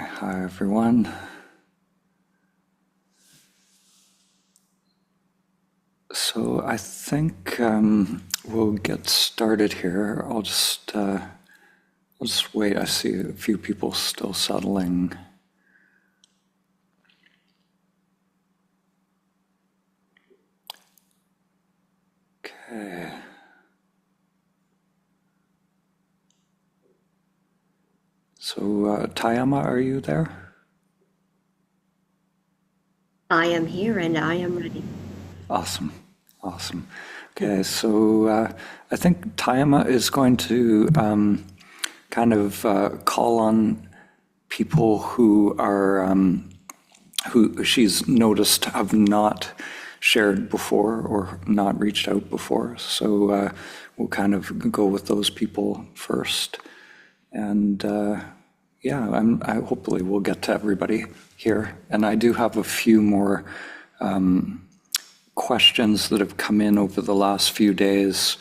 Hi everyone. So I think we'll get started here. I'll just wait. I see a few people still settling. Okay. So Tayama, are you there? I am here and I am ready. Awesome. Awesome. Okay, so I think Tayama is going to kind of call on people who are who she's noticed have not shared before or not reached out before. So we'll kind of go with those people first, and yeah, I hopefully we'll get to everybody here. And I do have a few more questions that have come in over the last few days.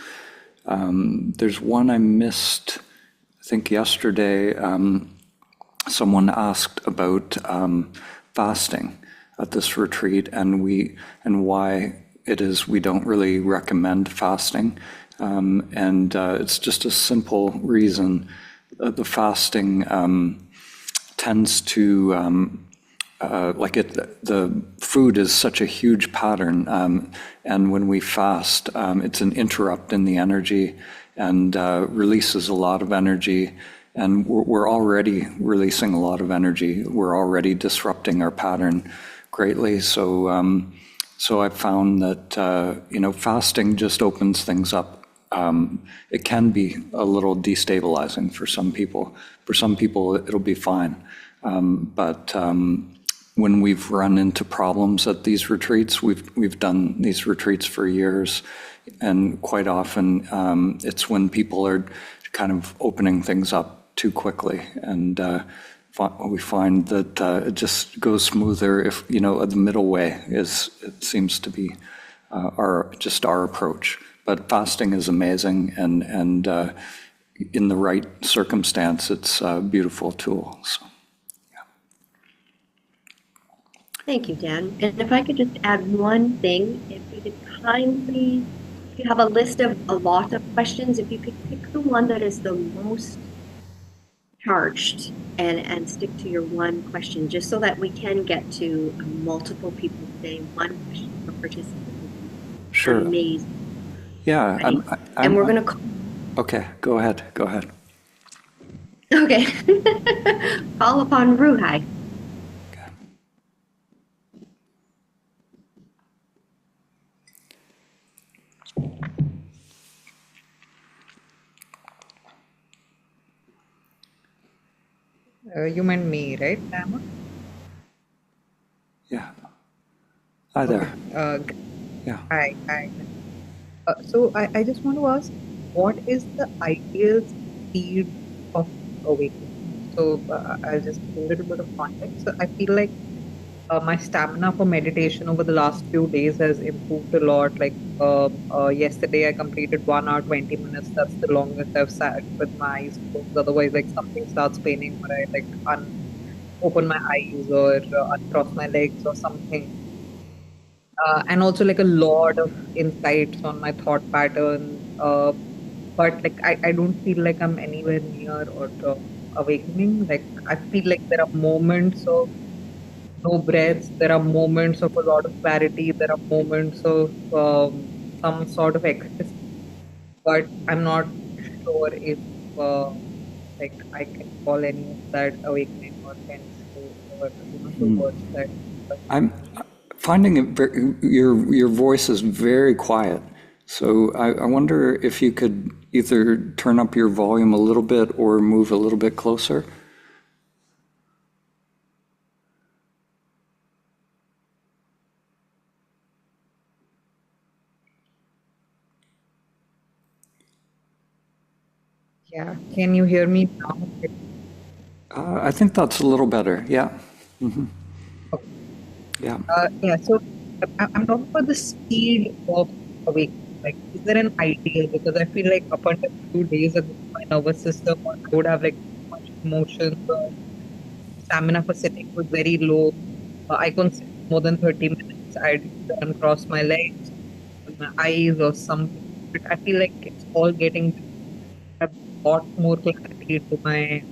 There's one I missed, I think yesterday. Someone asked about fasting at this retreat, and why it is we don't really recommend fasting, and it's just a simple reason. The fasting tends to the food is such a huge pattern, and when we fast, it's an interrupt in the energy and releases a lot of energy. And we're already releasing a lot of energy. We're already disrupting our pattern greatly. So I found that fasting just opens things up. It can be a little destabilizing for some people. For some people, it'll be fine. But when we've run into problems at these retreats, we've done these retreats for years, and quite often it's when people are kind of opening things up too quickly, and we find that it just goes smoother if the middle way it seems to be our approach. But fasting is amazing, and in the right circumstance, it's a beautiful tool. So. Thank you, Dan. And if I could just add one thing, if you could kindly, if you have a list of a lot of questions, if you could pick the one that is the most charged and stick to your one question, just so that we can get to multiple people today. One question per participant. Sure. Amazing. Yeah. And we're going to Okay, go ahead. Go ahead. Okay. Call upon Ruhai. You meant me, right, Tama? Yeah. Hi there. Yeah. Hi. So I just want to ask, what is the ideal speed of awakening? So I'll just give a little bit of context. So I feel like my stamina for meditation over the last few days has improved a lot. Like yesterday, I completed 1 hour 20 minutes. That's the longest I've sat with my eyes closed. Otherwise, like something starts paining, but I like open my eyes or uncross my legs or something. And also like a lot of insights on my thought pattern. But like I don't feel like I'm anywhere near or awakening. Like I feel like there are moments of no breaths. There are moments of a lot of clarity. There are moments of some sort of ecstasy, but I'm not sure if like I can call any of that awakening or sense or the words that. I'm finding your voice is very quiet. So I wonder if you could either turn up your volume a little bit or move a little bit closer. Yeah, can you hear me now? I think that's a little better. Yeah. Okay. Yeah. Yeah, so I'm talking about the speed of awakening. Like, is there an ideal? Because I feel like up until a few days ago, my nervous system would have like much emotions or stamina for sitting was very low. I couldn't sit more than 30 minutes. I'd turn cross my legs, my eyes or something. But I feel like it's all getting a lot more clarity to my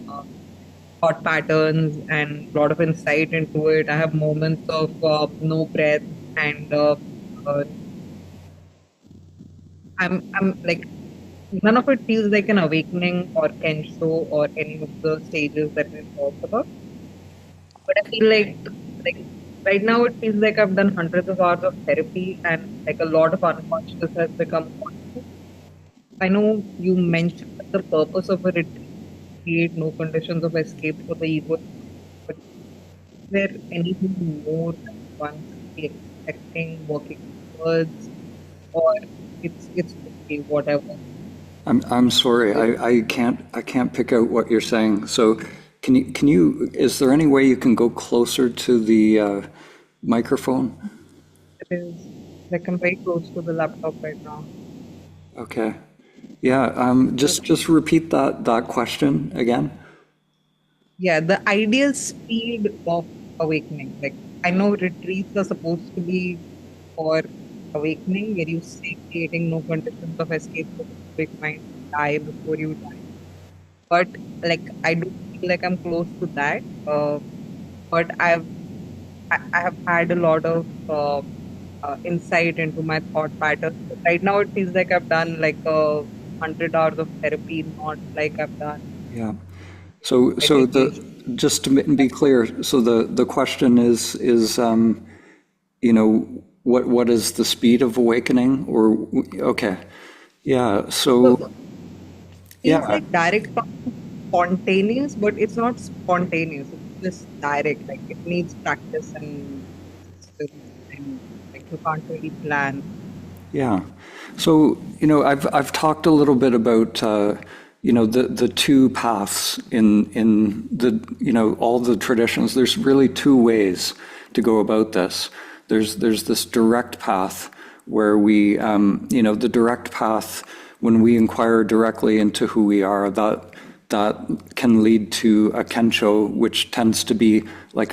thought patterns and a lot of insight into it. I have moments of no breath and uh, I'm like none of it feels like an awakening or kensho or any of the stages that we talked about. But I feel like right now it feels like I've done hundreds of hours of therapy and like a lot of unconscious has become conscious. I know you mentioned that the purpose of a retreat create no conditions of escape for the ego, but is there anything more that one should be expecting, working towards, or it's okay, whatever. I'm sorry, I can't pick out what you're saying. So can you is there any way you can go closer to the microphone? It is like I'm very close to the laptop right now. Okay. Yeah, just repeat that question again. Yeah, the ideal speed of awakening. Like I know retreats are supposed to be for awakening, where you say creating no conditions of escape for the big mind, die before you die. But like I do feel like I'm close to that. But I have had a lot of insight into my thought patterns. Right now, it feels like I've done like 100 hours of therapy, not like I've done Yeah. So meditation. just to be clear, so the question is what is the speed of awakening or okay. Yeah. So So feels yeah. like direct spontaneous, but it's not spontaneous. It's just direct. Like it needs practice and systems, and like you can't really plan. Yeah. So, I've talked a little bit about, the two paths in the, all the traditions. There's really two ways to go about this. There's this direct path where we, the direct path, when we inquire directly into who we are, that can lead to a kensho, which tends to be like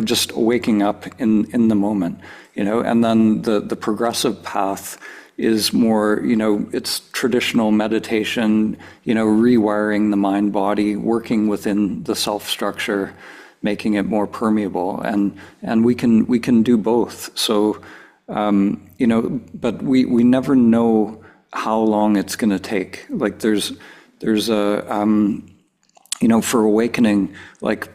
just waking up in the moment, and then the progressive path is more, it's traditional meditation, rewiring the mind body, working within the self structure, making it more permeable, and we can do both. So, but we never know how long it's going to take. Like there's a, for awakening, like,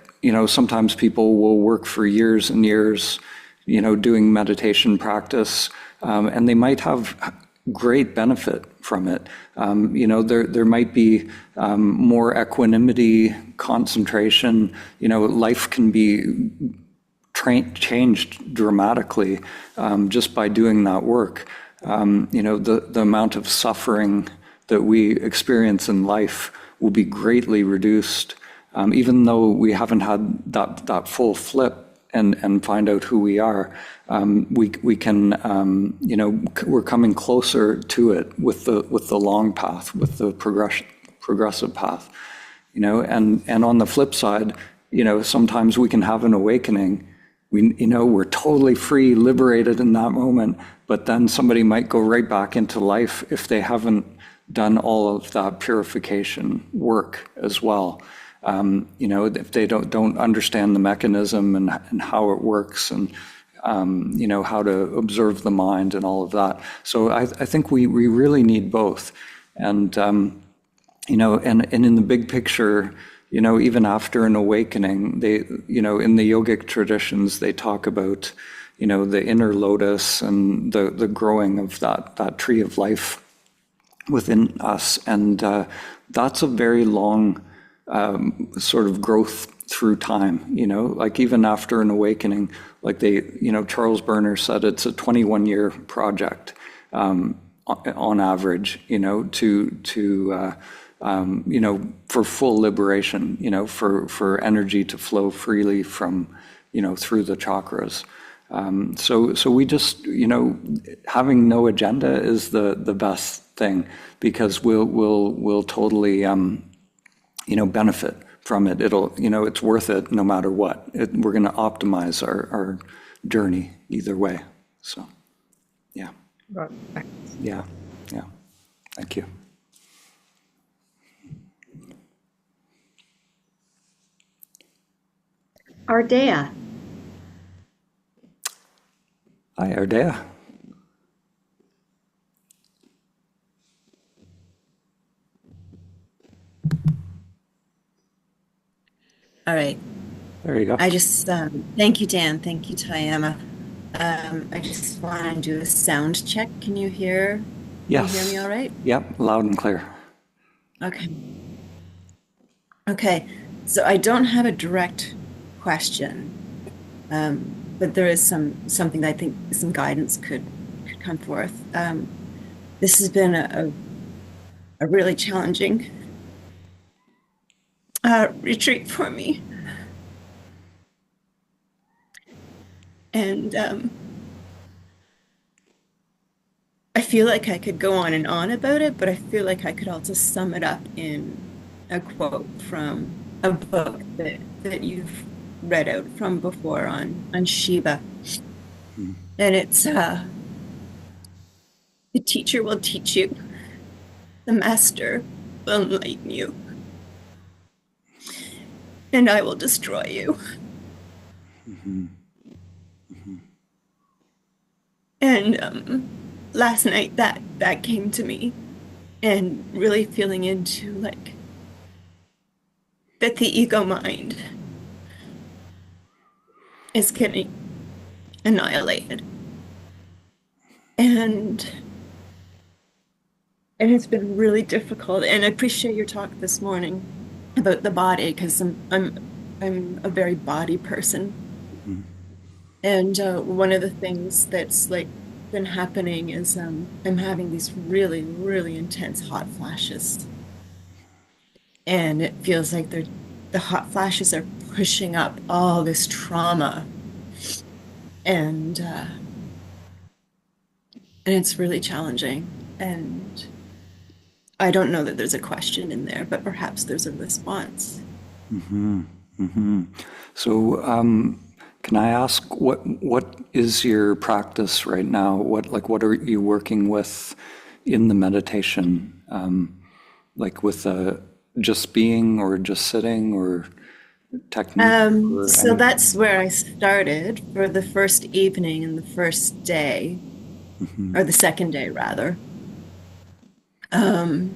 sometimes people will work for years and years, doing meditation practice, and they might have great benefit from it. There might be more equanimity, concentration, life can be changed dramatically just by doing that work. The amount of suffering that we experience in life will be greatly reduced, even though we haven't had that full flip and find out who we are. We can, we're coming closer to it with the long path, with the progressive path, and on the flip side, sometimes we can have an awakening. We're totally free, liberated in that moment, but then somebody might go right back into life if they haven't done all of that purification work as well. If they don't understand the mechanism and how it works and, how to observe the mind and all of that. So I think we really need both. And, and in the big picture, even after an awakening, they, in the yogic traditions, they talk about, the inner lotus and the growing of that tree of life within us. And that's a very long sort of growth through time, like even after an awakening, like Charles Berner said, it's a 21-year project on average, for full liberation, for energy to flow freely from, through the chakras. So we just, having no agenda is the best thing, because we'll totally, benefit from it. It'll, it's worth it no matter what. We're going to optimize our journey either way. So, yeah, Got it. Thanks. yeah, yeah. Thank you. Ardea. Hi, Ardea. All right. There you go. I just thank you, Dan. Thank you, Tayama. I just want to do a sound check. Can you hear? Yes. Can you hear me all right? Yep, loud and clear. Okay. Okay. So I don't have a direct question, but there is something that I think some guidance could come forth. This has been a really challenging retreat for me. And I feel like I could go on and on about it, but I feel like I could also sum it up in a quote from a book that you've read out from before on Shiva. And it's the teacher will teach you, the master will enlighten you, and I will destroy you. And last night that came to me, and really feeling into like that the ego mind is getting annihilated. And it's been really difficult. And I appreciate your talk this morning about the body, because I'm a very body person. And one of the things that's like been happening is I'm having these really, really intense hot flashes. And it feels like the hot flashes are pushing up all this trauma. And it's really challenging. And I don't know that there's a question in there, but perhaps there's a response. So, can I ask what is your practice right now? What are you working with in the meditation? Like with just being, or just sitting, or technique? Or So that's where I started for the first evening and the first day, or the second day rather. And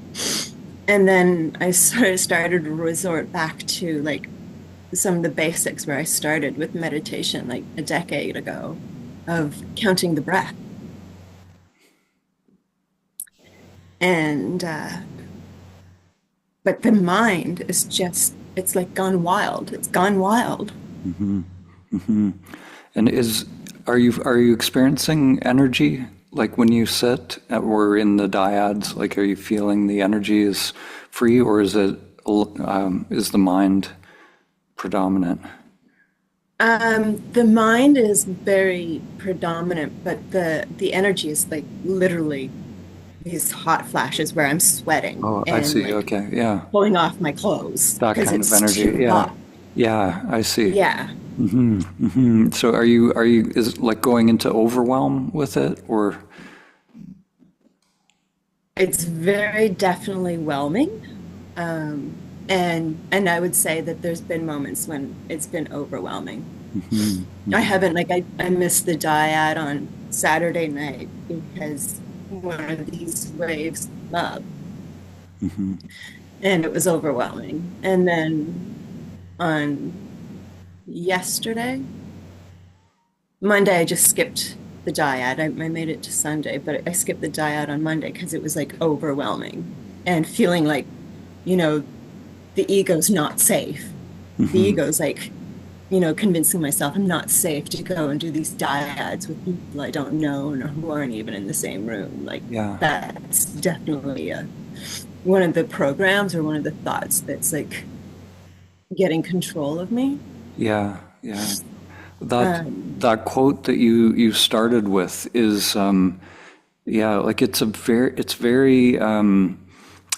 then I started to resort back to like some of the basics where I started with meditation like a decade ago, of counting the breath. And but the mind is just, it's like gone wild. It's gone wild. And are you experiencing energy, like when you sit or in the dyads? Like, are you feeling the energy is free, or is the mind predominant? The mind is very predominant, but the energy is like literally these hot flashes where I'm sweating. Oh, I and see. like Okay, yeah, pulling off my clothes that because kind of it's energy. too Yeah, hot. yeah, I see. Yeah. So are you is it like going into overwhelm with it, or? It's very definitely whelming. And I would say that there's been moments when it's been overwhelming. I haven't, like, I missed the dyad on Saturday night because one of these waves came up, and it was overwhelming. And then on Monday, I just skipped the dyad. I made it to Sunday, but I skipped the dyad on Monday because it was like overwhelming and feeling like, the ego's not safe. The ego's like, convincing myself I'm not safe to go and do these dyads with people I don't know or who aren't even in the same room. Like, Yeah. that's definitely one of the programs or one of the thoughts that's like getting control of me. Yeah, yeah. That quote that you started with is, yeah, like it's very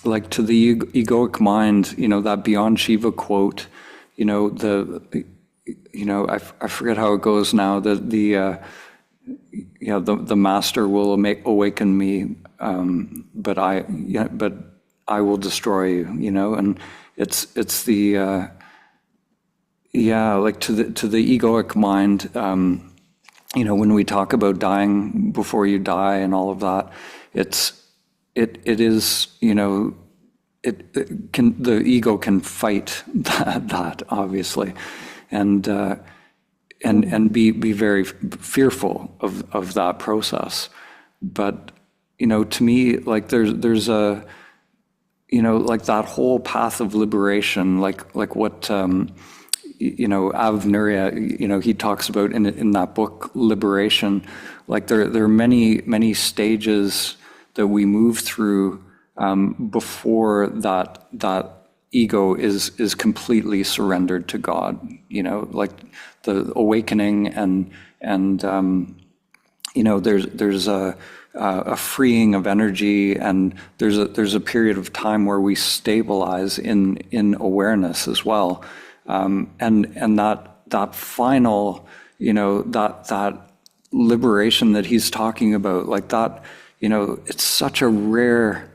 like to the egoic mind, that Beyond Shiva quote, I forget how it goes now, the master will awaken me, but I will destroy you, and it's the, like to the egoic mind, when we talk about dying before you die and all of that, it is, the ego can fight that obviously, and be very fearful of that process. But to me, like there's a like that whole path of liberation, like what Av Nurya, he talks about in that book, Liberation. Like there are many stages that we move through before that ego is completely surrendered to God. Like the awakening and there's a freeing of energy, and there's a period of time where we stabilize in awareness as well. And that final, that liberation that he's talking about, like that, it's such a rare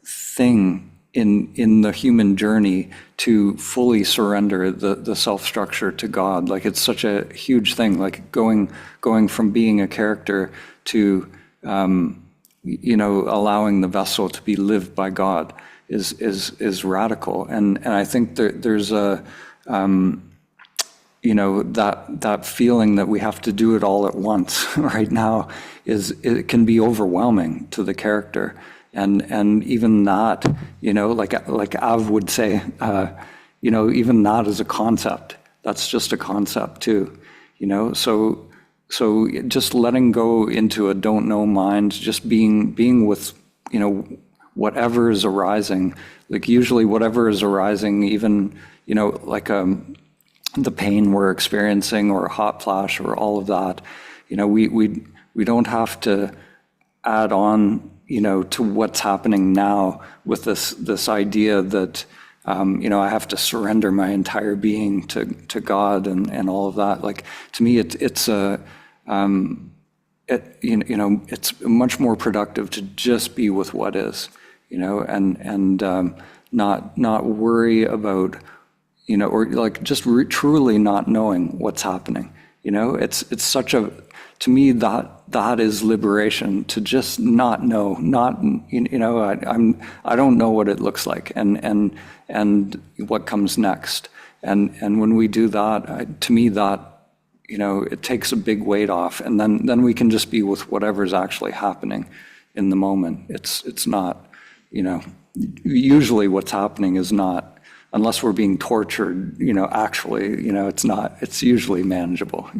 thing in the human journey to fully surrender the self-structure to God. Like it's such a huge thing, like going from being a character to, allowing the vessel to be lived by God is radical. And I think there's a, that feeling that we have to do it all at once right now it can be overwhelming to the character. And even that, like Av would say, even that is a concept. That's just a concept too, So just letting go into a don't know mind, just being with, whatever is arising. Like usually whatever is arising, even, like the pain we're experiencing or a hot flash or all of that, we don't have to add on, to what's happening now with this idea that, I have to surrender my entire being to God and all of that. Like to me, it's much more productive to just be with what is, and not worry about, or like just truly not knowing what's happening. It's such a, to me, that is liberation, to just not know, I don't know what it looks like and what comes next. And when we do that, to me, that, it takes a big weight off, and then we can just be with whatever's actually happening in the moment. It's not, usually what's happening is not, unless we're being tortured, actually, it's not, it's usually manageable,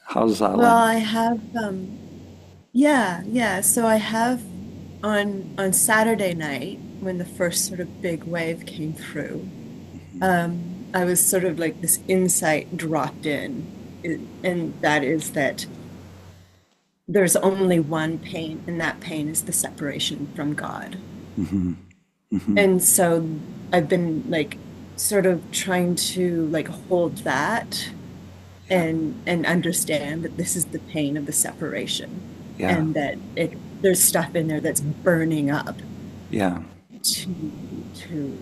How does that Well, land? I have, yeah. So I have on Saturday night when the first sort of big wave came through, I was sort of like this insight dropped in, and that is that there's only one pain, and that pain is the separation from God. And so I've been like sort of trying to like hold that and understand that this is the pain of the separation, Yeah, and that there's stuff in there that's burning up yeah, to to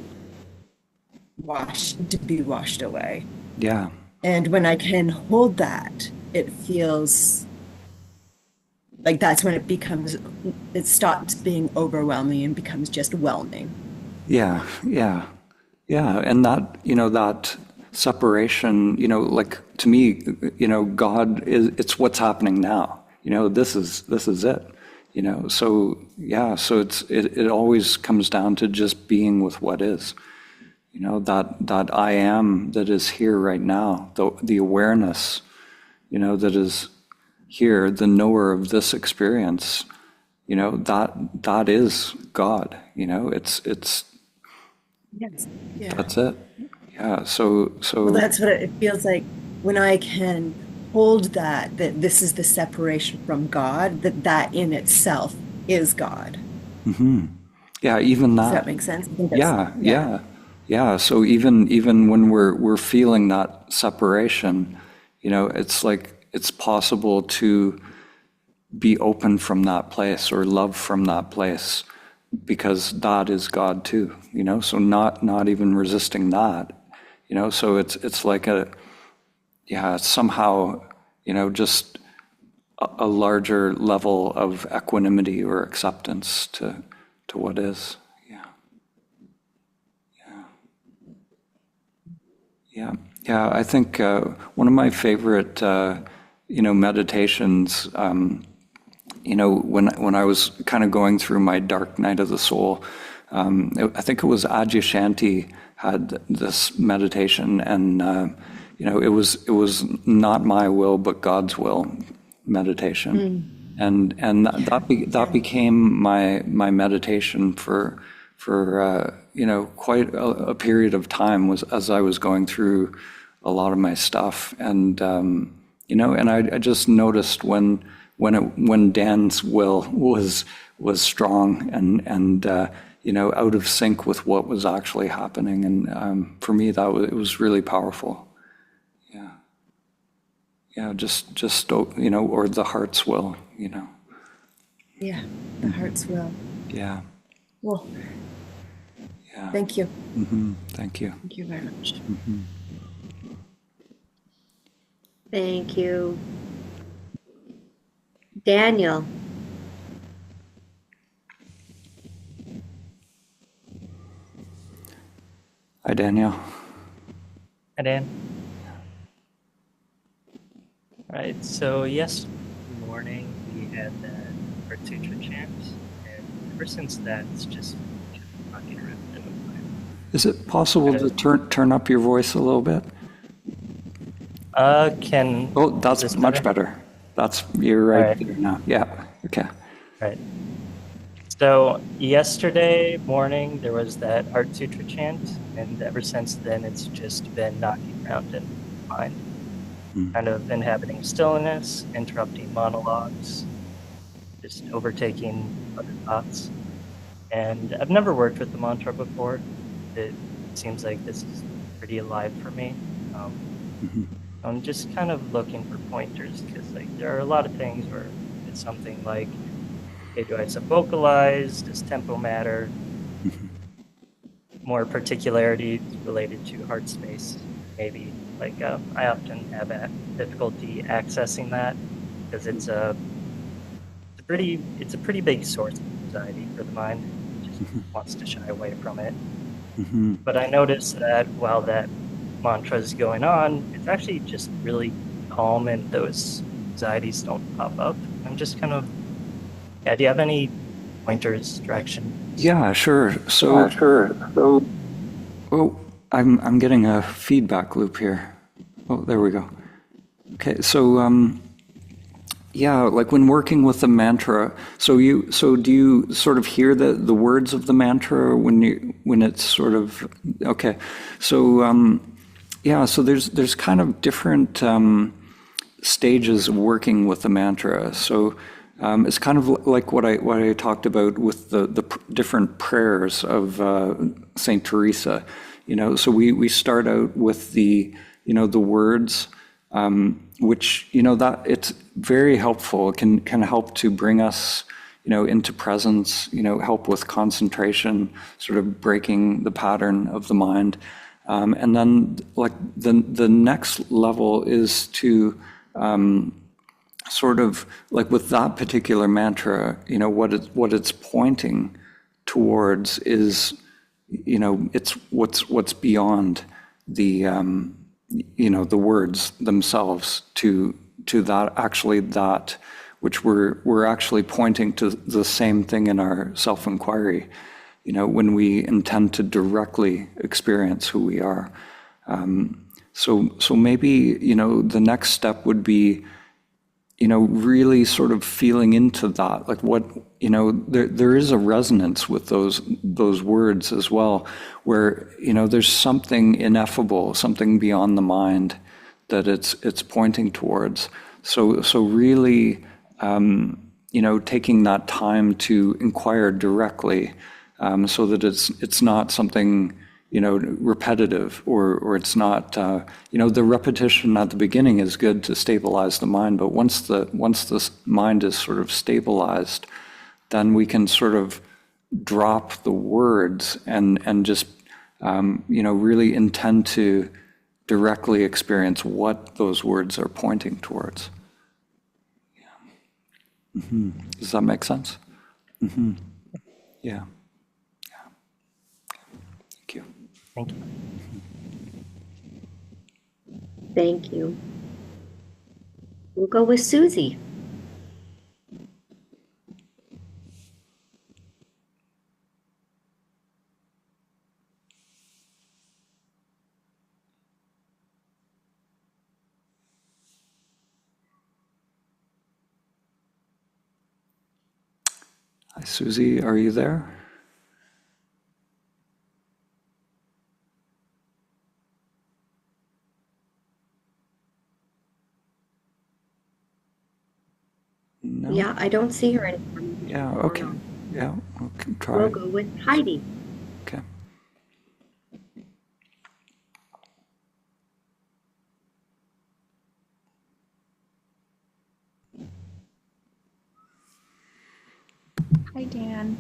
be washed away. yeah, And when I can hold that, it feels like that's when it stops being overwhelming and becomes just whelming. yeah, yeah, yeah. And that, that separation, like to me, God is, it's what's happening now. This is it. So yeah, so it always comes down to just being with what is. That I am that is here right now, the awareness, that is here, the knower of this experience, that is God. It's Yes. Yeah. that's it. Yeah. So Well, that's what it feels like when I can hold that this is the separation from God, that in itself is God. Yeah, even Does that. that make sense? I think that's- Yeah. So even when we're feeling that separation, it's like it's possible to be open from that place or love from that place because that is God too, so not even resisting that, so it's like somehow, just a larger level of equanimity or acceptance to what is. Yeah. I think one of my favorite, meditations, when I was kind of going through my dark night of the soul, I think it was Adyashanti had this meditation, and it was not my will but God's will meditation, and that became my meditation for quite a period of time, was as I was going through a lot of my stuff, and and I just noticed when Dan's will was strong and out of sync with what was actually happening, and for me it was really powerful. Just or the heart's will. Yeah, the heart's will. Yeah. Well, Yeah. thank you. Thank you. Thank you very much. Thank you. Daniel. Hi, Daniel. Hi, Dan. All right, so yesterday morning we had that Artutra chant, and ever since that, it's just fucking around in my mind. Is it possible to turn up your voice a little bit? Is That's this much better. You're All right right. there now. Yeah. Okay. All right. So yesterday morning there was that Art Sutra chant, and ever since then it's just been knocking around in my mind, kind of inhabiting stillness, interrupting monologues, just overtaking other thoughts. And I've never worked with the mantra before. It seems like this is pretty alive for me. I'm just kind of looking for pointers, because there are a lot of things where it's something like, okay, do I sub-vocalize? Does tempo matter? More particularity related to heart space, maybe. I often have difficulty accessing that because it's a pretty big source of anxiety for the mind. It just wants to shy away from it. But I noticed that while that mantra is going on, it's actually just really calm, and those anxieties don't pop up. I'm just kind of, do you have any pointers, direction? Yeah, sure. So, I'm getting a feedback loop here. Oh, there we go. Okay, so like when working with the mantra, so do you sort of hear the words of the mantra when it's sort of okay? So so there's kind of different stages of working with the mantra. So it's kind of like what I talked about with the different prayers of Saint Teresa. So we start out with the words, which that it's very helpful. It can help to bring us into presence. Help with concentration, sort of breaking the pattern of the mind. And then like the next level is to sort of like with that particular mantra, what it's pointing towards is, it's what's beyond the the words themselves to that which we're actually pointing to the same thing in our self-inquiry. When we intend to directly experience who we are. So maybe, the next step would be, really sort of feeling into that, like what, there is a resonance with those words as well, where, there's something ineffable, something beyond the mind that it's pointing towards. So really, taking that time to inquire directly, so that it's not something, repetitive, or it's not, the repetition at the beginning is good to stabilize the mind, but once the mind is sort of stabilized, then we can sort of drop the words and just, really intend to directly experience what those words are pointing towards. Yeah. Does that make sense? Yeah. Thank you. Thank you. Thank you. We'll go with Susie. Hi, Susie, are you there? No? Yeah, I don't see her anymore. Yeah, okay. Yeah, we can try. We'll go with Heidi. Okay. Hi, Dan.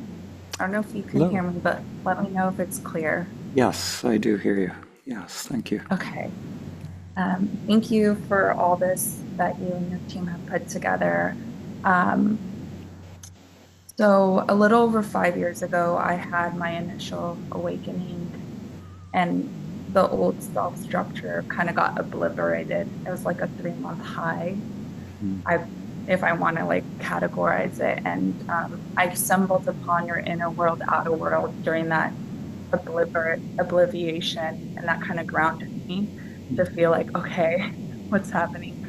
I don't know if you can Hello. hear me, but let me know if it's clear. Yes, I do hear you. Yes, thank you. Okay. Thank you for all this that you and your team have put together. So a little over 5 years ago, I had my initial awakening, and the old self structure kind of got obliterated. It was like a 3-month high. If I want to like categorize it, and I stumbled upon your inner world, outer world during that obliviation, and that kind of grounded me to feel like, okay, what's happening?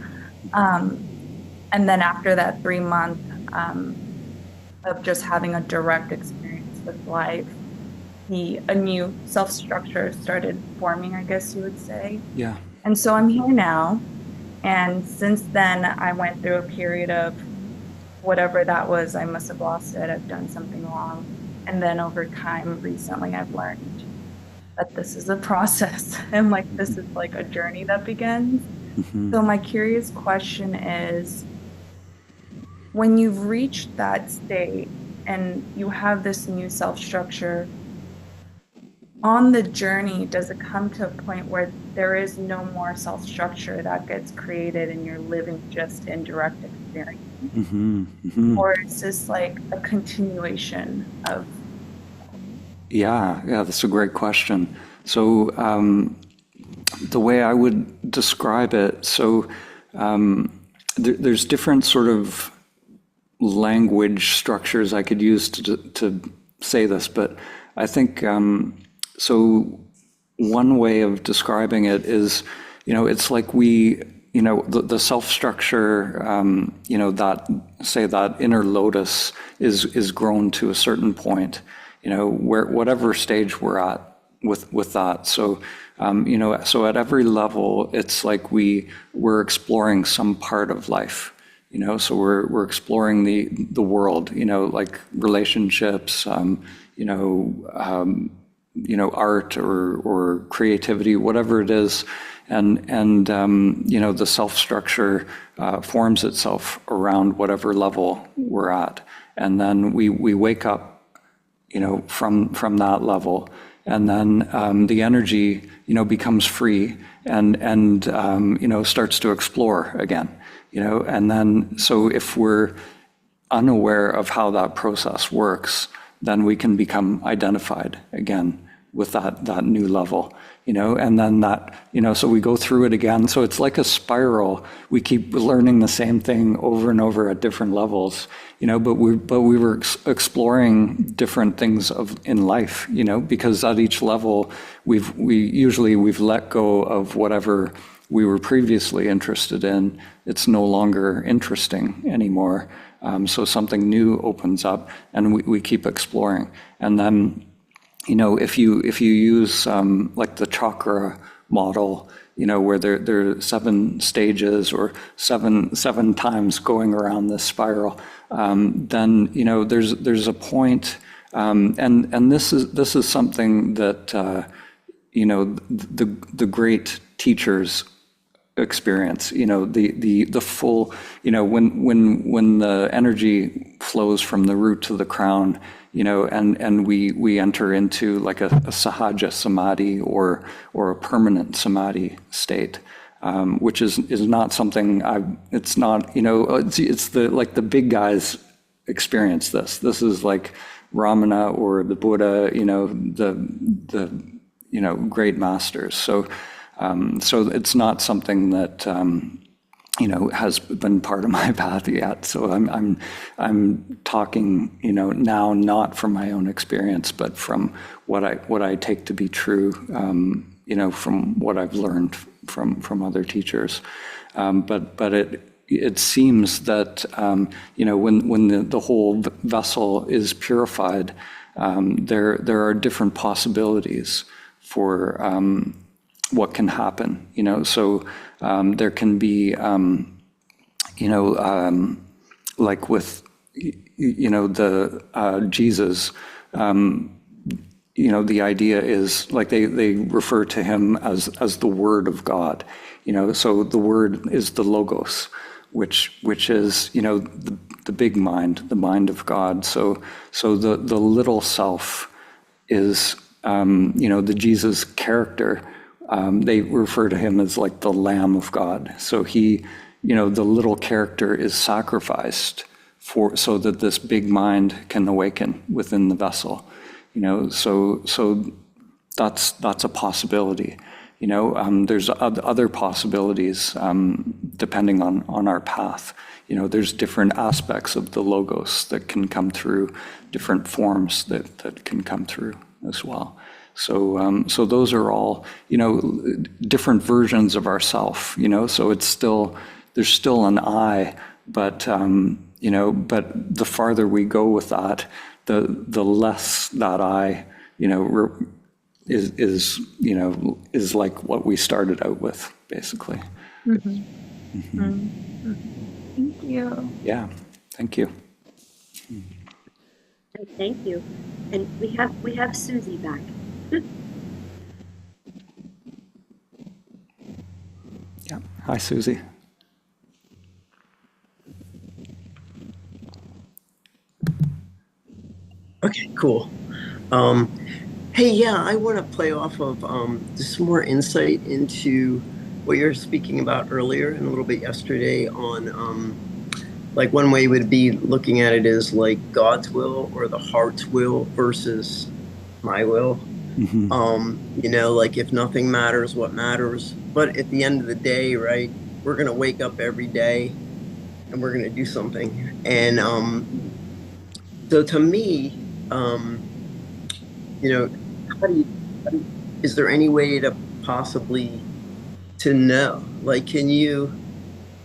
And then after that 3 month of just having a direct experience with life, a new self structure started forming, I guess you would say. Yeah. And so I'm here now. And since then, I went through a period of whatever that was. I must have lost it. I've done something wrong. And then over time, recently, I've learned that this is a process, and like this is like a journey that begins. So my curious question is, when you've reached that state and you have this new self-structure, on the journey, does it come to a point where there is no more self-structure that gets created and you're living just in direct experience? Or is this like a continuation of? Yeah, that's a great question. So the way I would describe it, so there's different sort of language structures I could use to say this, but I think so one way of describing it is, it's like the self-structure, that inner lotus is grown to a certain point, where whatever stage we're at with that. So, so at every level, it's like we're exploring some part of life, so we're exploring the world, like relationships, art or creativity, whatever it is, and the self-structure forms itself around whatever level we're at, and then we wake up, from that level, and then the energy, becomes free and starts to explore again, and then so if we're unaware of how that process works, then we can become identified again with that new level, and then that, so we go through it again. So it's like a spiral. We keep learning the same thing over and over at different levels, but we were exploring different things in life, because at each level we've let go of whatever we were previously interested in. It's no longer interesting anymore. So something new opens up, and we keep exploring. And then, if you use like the chakra model, where there are 7 stages or seven times going around this spiral, then, there's a point, and this is something that, the great teachers experience, the full, when the energy flows from the root to the crown, and we enter into like a sahaja samadhi or a permanent samadhi state, which is not something it's not, it's the big guys experience this. This is like Ramana or the Buddha, the great masters. So it's not something that has been part of my path yet. So I'm talking now not from my own experience, but from what I take to be true, from what I've learned from other teachers. But it seems that when the whole vessel is purified, there are different possibilities for what can happen, so there can be, like with, the Jesus, the idea is like they refer to him as the Word of God, so the Word is the Logos, which is, the big mind, the mind of God. So the little self is, the Jesus character. They refer to him as like the Lamb of God. So he, the little character is sacrificed so that this big mind can awaken within the vessel. So that's a possibility. There's other possibilities depending on our path. There's different aspects of the Logos that can come through, different forms that can come through as well. So those are all, different versions of ourself, so there's still an I, but the farther we go with that, the less that I, is like what we started out with, basically. Mm-hmm. Mm-hmm. Thank you. Yeah, thank you. Thank you. And we have Susie back. Yeah. Hi, Susie. Okay, cool. Hey, yeah, I want to play off of just more insight into what you're speaking about earlier and a little bit yesterday on like one way would be looking at it as like God's will or the heart's will versus my will. Mm-hmm. Like if nothing matters, what matters? But at the end of the day, right, we're going to wake up every day and we're going to do something. And so to me, is there any way to possibly to know? Like, can you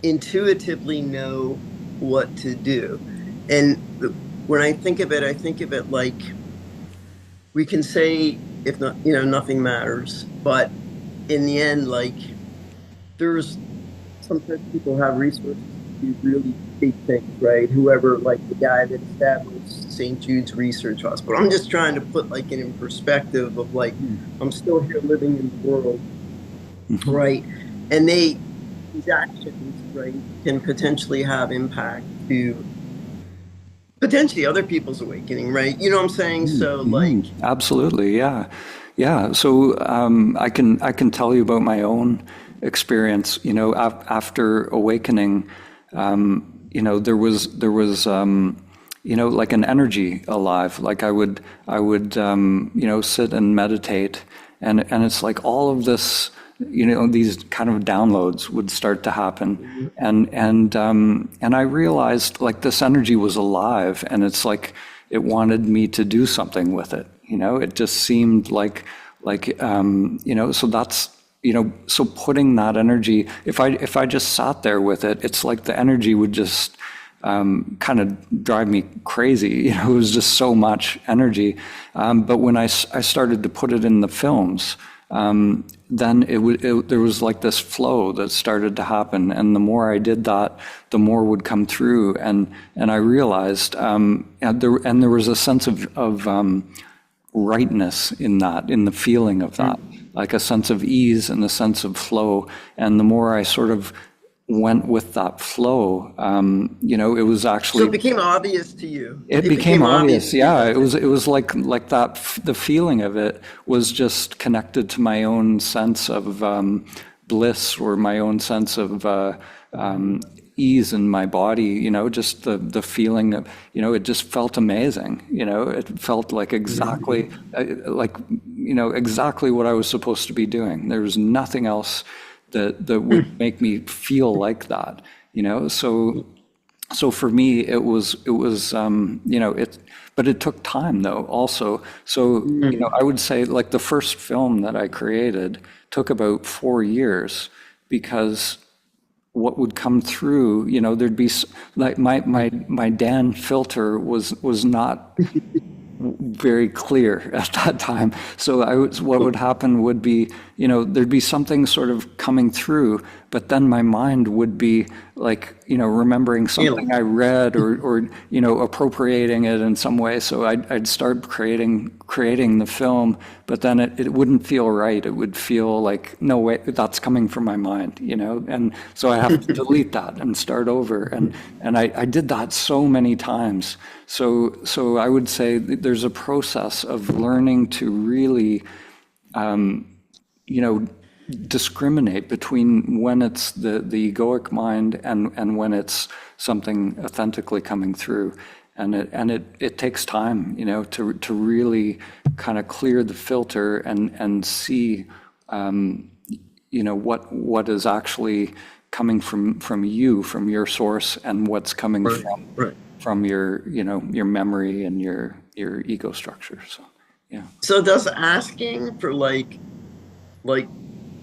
intuitively know what to do? And when I think of it like we can say, if not, nothing matters, but in the end, like there's sometimes people have resources to do really big things, right? Whoever, like the guy that established St. Jude's Research Hospital. I'm just trying to put like it in perspective of like, I'm still here living in the world, right? And these actions, right, can potentially have impact to potentially other people's awakening, right? You know what I'm saying? So like, absolutely, yeah. So I can tell you about my own experience. After awakening, there was like an energy alive. Like I would sit and meditate, and it's like all of this, these kind of downloads would start to happen, and I realized like this energy was alive, and it's like it wanted me to do something with it. It just seemed like so that's. So putting that energy, if I just sat there with it, it's like the energy would just kind of drive me crazy. It was just so much energy. But when I started to put it in the films, then there was like this flow that started to happen, and the more I did that, the more would come through, and I realized, and there was a sense of rightness in that, in the feeling of that, like a sense of ease and a sense of flow, and the more I sort of went with that flow, it was actually. So it became obvious to you. It became obvious, yeah. It was like that. The feeling of it was just connected to my own sense of bliss, or my own sense of ease in my body. Just the feeling of, it just felt amazing. It felt like exactly exactly what I was supposed to be doing. There was nothing else that would make me feel like that, So for me, it was but it took time though also. So, I would say like the first film that I created took about 4 years, because what would come through, there'd be like my Dan filter was not very clear at that time. So what would happen would be, there'd be something sort of coming through, but then my mind would be like, remembering something I read, or appropriating it in some way. So I'd start creating the film, but then it wouldn't feel right. It would feel like, no way, that's coming from my mind, and so I have to delete that and start over. And I did that so many times. So I would say that there's a process of learning to really, discriminate between when it's the egoic mind and when it's something authentically coming through. And it takes time, to really kind of clear the filter and see, what is actually coming from you, from your source, and what's coming from your, your memory and your ego structure. So, yeah. So does asking for like,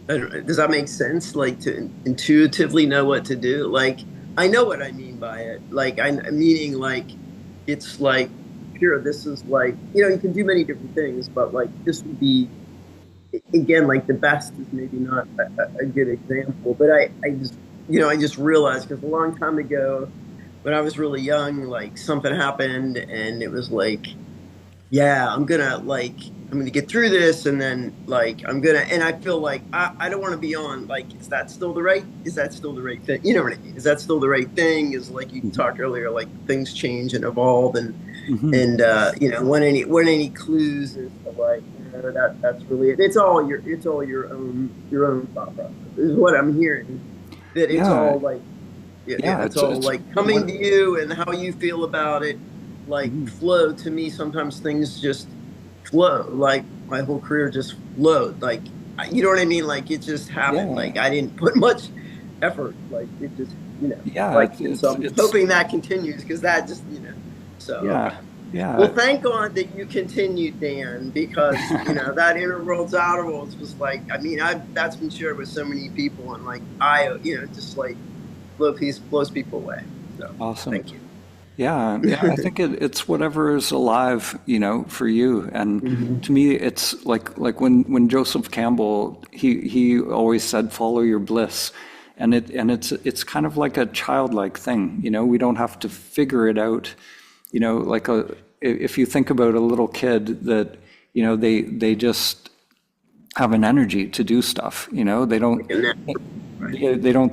I don't know, does that make sense? Like to intuitively know what to do? Like, I know what I mean by it. Like, I'm meaning like, it's like, sure, this is like, you can do many different things, but like, this would be, again, like the best is maybe not a good example, but I just realized, because a long time ago, when I was really young, like something happened and it was like, yeah, I'm gonna get through this, and then like and I feel like I don't want to be on, like, is that still the right thing? You know what I mean? Is that still the right thing? Is, like you talked earlier, like things change and evolve, and when any clues is to like, that's really it. It's all your own thought process is what I'm hearing. That it's all like it's all like coming to you and how you feel about it. Like flow to me, sometimes things just flow. Like my whole career just flowed. Like, you know what I mean? Like it just happened. Like I didn't put much effort. Like it just, Like, so I'm hoping that continues, because that just, So yeah. Well, thank God that you continued, Dan, because that inner worlds, outer worlds was like, I mean, that's been shared with so many people, and like just like blows people away. So awesome. Thank you. Yeah, I think it's whatever is alive, for you. And to me, it's like when Joseph Campbell, he always said, follow your bliss. And it's kind of like a childlike thing, we don't have to figure it out. Like if you think about a little kid that, they just have an energy to do stuff, they don't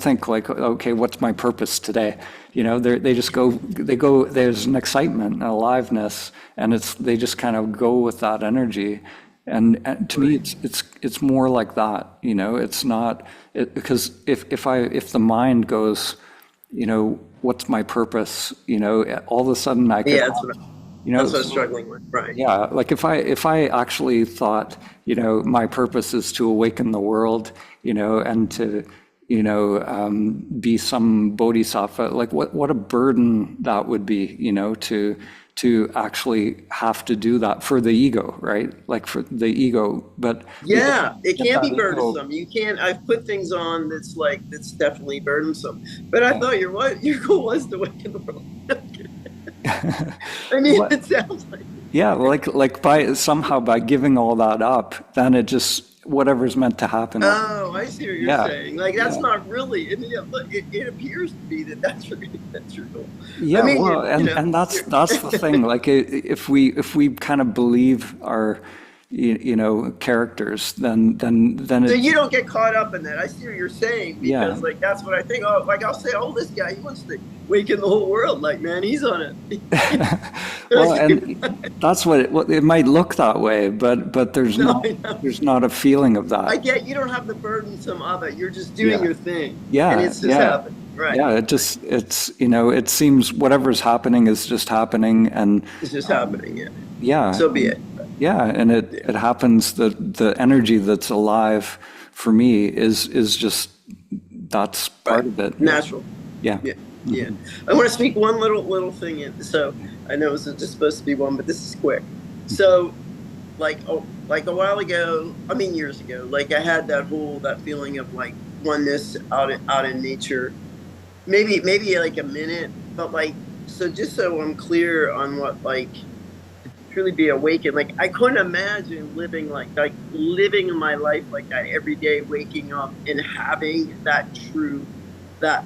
think like, okay, what's my purpose today? They just go, there's an excitement and aliveness, and they just kind of go with that energy. And to me, it's more like that, it's not, because if the mind goes, what's my purpose? All of a sudden I could, that's what I'm struggling with, right? Yeah, like if I actually thought, my purpose is to awaken the world, and to, be some bodhisattva, like what a burden that would be, to actually have to do that for the ego, right? Like for the ego, but it can be burdensome. You can't. I've put things on that's definitely burdensome. But I thought your goal was to awaken the world. I mean, it sounds like. Yeah, like by giving all that up, then it just whatever's meant to happen. Oh, I see what you're Yeah. saying. Like that's Yeah. not really. And yeah, look, it appears to be that that's your goal. Yeah, I mean, well, you and know, that's the thing. Like, if we kind of believe our, characters, then so it, you don't get caught up in that. I see what you're saying because Yeah. like that's what I think. Oh, like I'll say, oh, this guy he wants to waken the whole world. Like man, he's on it. well, and that's what it might look that way, but there's No, not I know. there's not a feeling of I that. get you don't have the burdensome of it. You're just doing Yeah. your thing. Yeah, And it's just yeah. happening. Right. Yeah, it seems whatever's happening is just happening, and It's just happening. Yeah. yeah, So be it. yeah, and it happens that the energy that's alive for me is just that's part of it. Natural. Yeah. Yeah. Yeah. I want to speak one little thing in. So I know this is just supposed to be one, but this is quick. So like a while ago, I mean years ago, like I had that feeling of like oneness out in nature. Maybe like a minute, but like so just so I'm clear on what like truly be awakened. Like I couldn't imagine living living my life like that every day, waking up and having that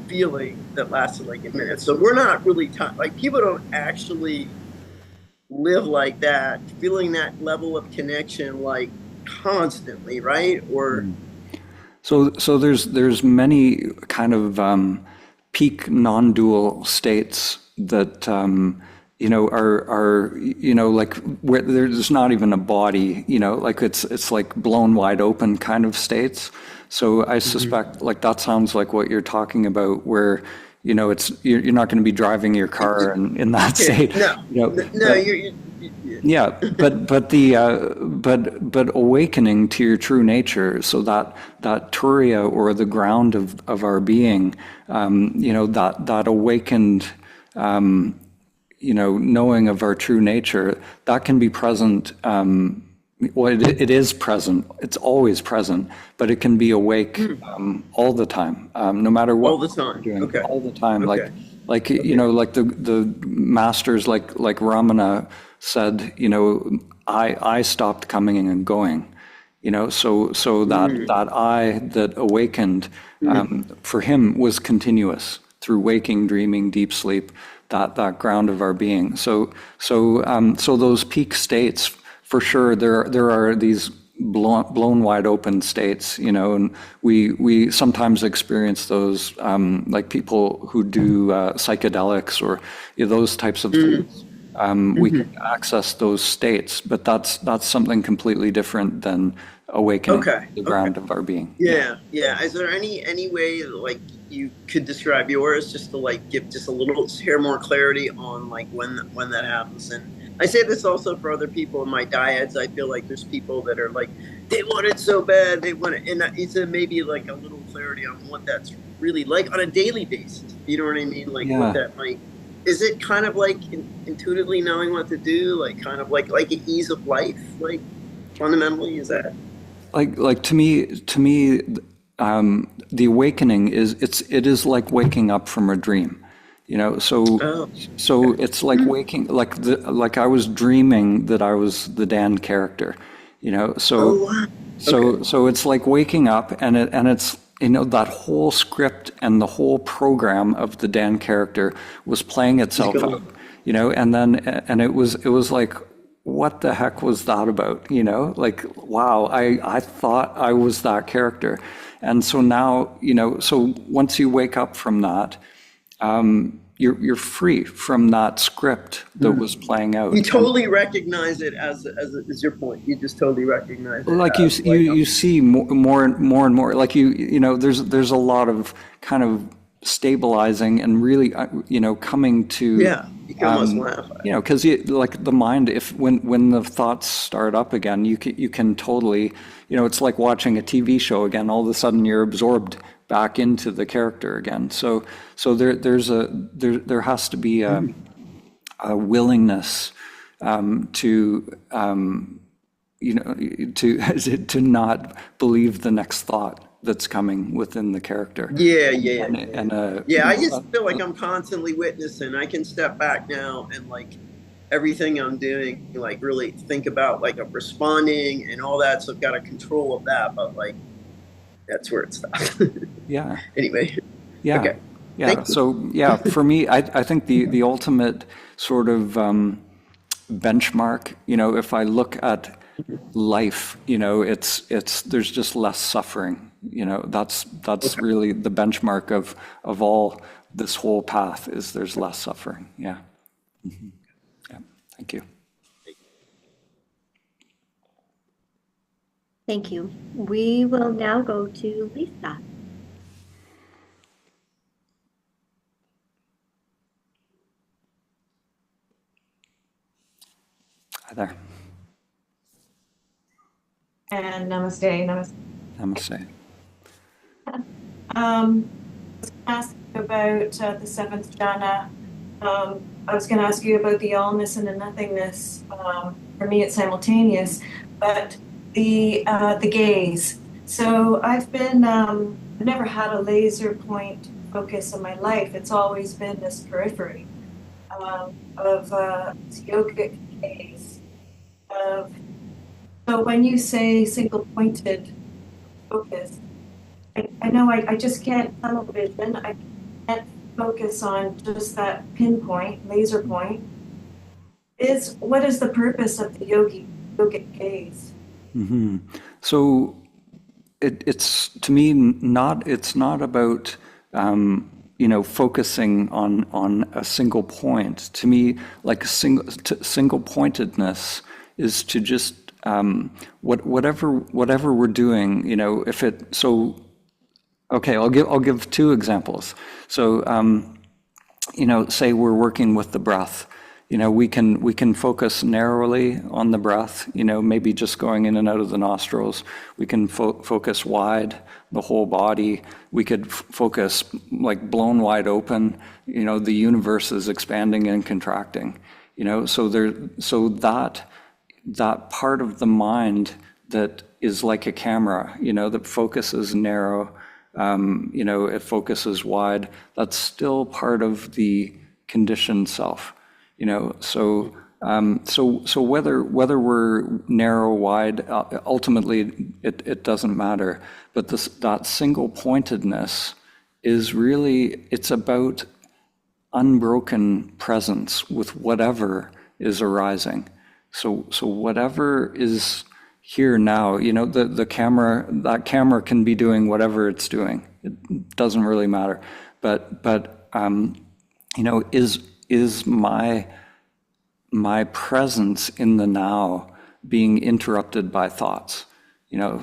feeling that lasted like a minute. So we're not really like people don't actually live like that, feeling that level of connection like constantly, right? Or So there's many kind of peak non-dual states that are like where there's not even a body, like it's like blown wide open kind of states. So I suspect like that sounds like what you're talking about, where you're not going to be driving your car in that state. no, but- you're yeah, but awakening to your true nature, so that turiya, or the ground of our being, that awakened, knowing of our true nature, that can be present. Well, it is present. It's always present, but it can be awake all the time, no matter what all the time. we're doing. Okay. All the time, Okay. like like the masters, like Ramana said, I stopped coming and going, so that I that awakened for him was continuous through waking, dreaming, deep sleep, that ground of our being. So those peak states, for sure, there are these blown wide open states, and we sometimes experience those, like people who do psychedelics or those types of things. We can access those states, but that's something completely different than awakening the ground of our being. Yeah. Is there any way like you could describe yours, just to like give just a little share more clarity on like when that happens? And I say this also for other people in my dyads. I feel like there's people that are like they want it so bad, they want it, and it's maybe like a little clarity on what that's really like on a daily basis. You know what I mean? Like what that like. Is it kind of like intuitively knowing what to do, like kind of like an ease of life, like fundamentally? Is that like to me, the awakening it is like waking up from a dream, so it's like waking, like I was dreaming that I was the Dan character, so so it's like waking up, and it's that whole script and the whole program of the Dan character was playing itself out, and it was like, what the heck was that about? Like, wow, I thought I was that character. And so now, so once you wake up from that, you're free from that script that was playing out. you totally recognize it as your point? You just totally recognize it. Like as, you see more and more, like there's a lot of kind of stabilizing and really coming to you can almost laugh at it. because like the mind, when the thoughts start up again, you can totally, it's like watching a TV show again. All of a sudden you're absorbed back into the character again. So there has to be a willingness to to not believe the next thought that's coming within the character. I just feel like I'm constantly witnessing. I can step back now and like everything I'm doing, like really think about like I'm responding and all that. So I've got a control of that, but like that's where it stops. Yeah. Anyway, Yeah. okay. Yeah. Thank you. So, yeah, for me, I think the ultimate sort of benchmark, if I look at life, there's just less suffering. That's really the benchmark of all this whole path is there's less suffering. Yeah. Mm-hmm. Yeah. Thank you. Thank you. We will now go to Lisa. Hi there. And namaste, namaste. Namaste. I was going to ask you about the seventh jhana. I was going to ask you about the allness and the nothingness. For me, it's simultaneous, but the gaze. So I've never had a laser point focus in my life. It's always been this periphery of yogic gaze. So when you say single-pointed focus, I know I just can't tunnel vision. I can't focus on just that pinpoint, laser point. What is the purpose of the yogic gaze? Mm-hmm. So it's to me it's not about focusing on a single point. To me, like single pointedness is to just whatever we're doing, okay, I'll give two examples. So say we're working with the breath. We can focus narrowly on the breath, maybe just going in and out of the nostrils. We can focus wide, the whole body. We could focus like blown wide open. The universe is expanding and contracting. So that part of the mind that is like a camera, that focuses narrow, it focuses wide. That's still part of the conditioned self. So whether we're narrow, wide, ultimately it doesn't matter. But that single pointedness is really, it's about unbroken presence with whatever is arising. So whatever is here now, the camera, that camera can be doing whatever it's doing. It doesn't really matter. But is my presence in the now being interrupted by thoughts?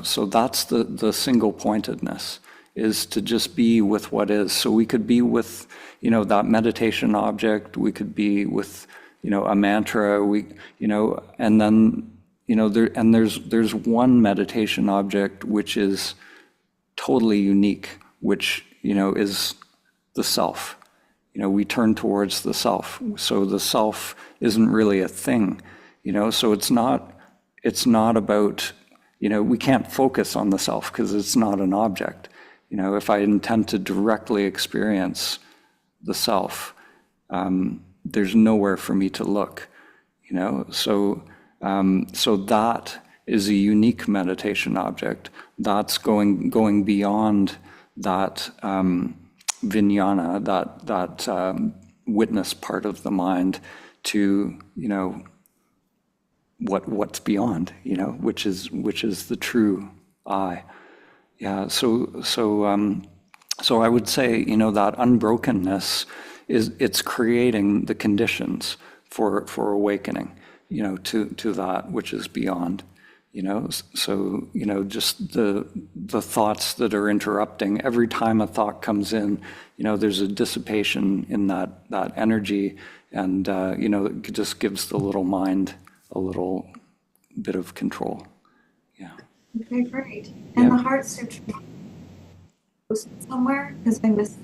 So that's the single pointedness, is to just be with what is. So we could be with, that meditation object, we could be with, a mantra, and then, there's one meditation object which is totally unique, which, is the self. We turn towards the self. So the self isn't really a thing, so it's not about, we can't focus on the self because it's not an object. If I intend to directly experience the self, there's nowhere for me to look, so that is a unique meditation object. That's going beyond that vijnana, that witness part of the mind, to what's beyond, which is the true I. Yeah. So I would say that unbrokenness it's creating the conditions for awakening, to that which is beyond. So just the thoughts that are interrupting. Every time a thought comes in, there's a dissipation in that energy, and it just gives the little mind a little bit of control. Yeah. Okay, great. And Yeah. the Heart Sutra posted somewhere, because I missed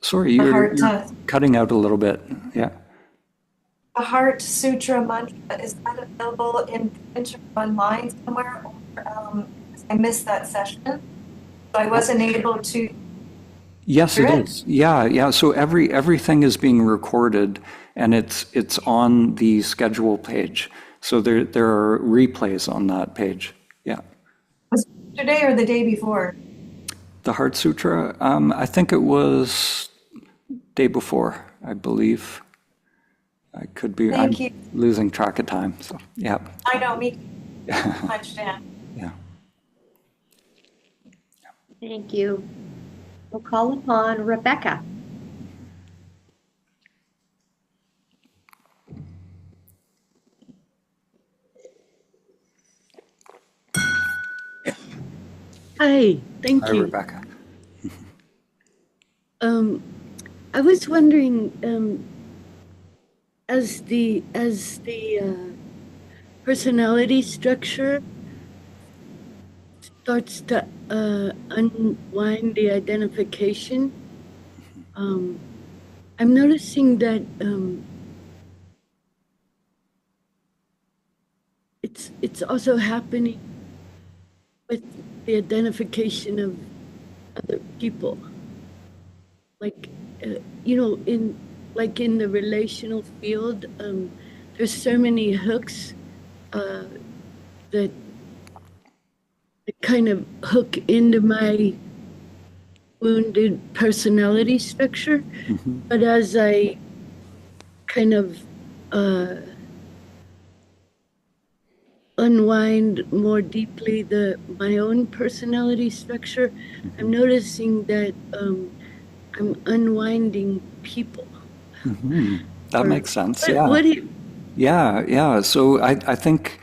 Sorry, the you're Heart. cutting out a little bit. Yeah. The Heart Sutra mantra, is that available in print or online somewhere? Or, I missed that session, so I wasn't able to. Yes, it Good. is. Yeah, yeah. So everything is being recorded, and it's on the schedule page. So there are replays on that page. Yeah. Was it yesterday or the day before? The Heart Sutra, I think it was day before, I believe. I could be, I'm Thank you. losing track of time. So yeah, I know, me too much, Dan. yeah. Thank you. We'll call upon Rebecca. Hi, thank Hi, you. Rebecca. I was wondering, as the personality structure starts to unwind the identification, I'm noticing that it's also happening with the identification of other people. Like, in the relational field, there's so many hooks that kind of hook into my wounded personality structure. But as I kind of unwind more deeply my own personality structure, I'm noticing that I'm unwinding people. That makes sense. What, Yeah. what do you, Yeah, yeah. So I think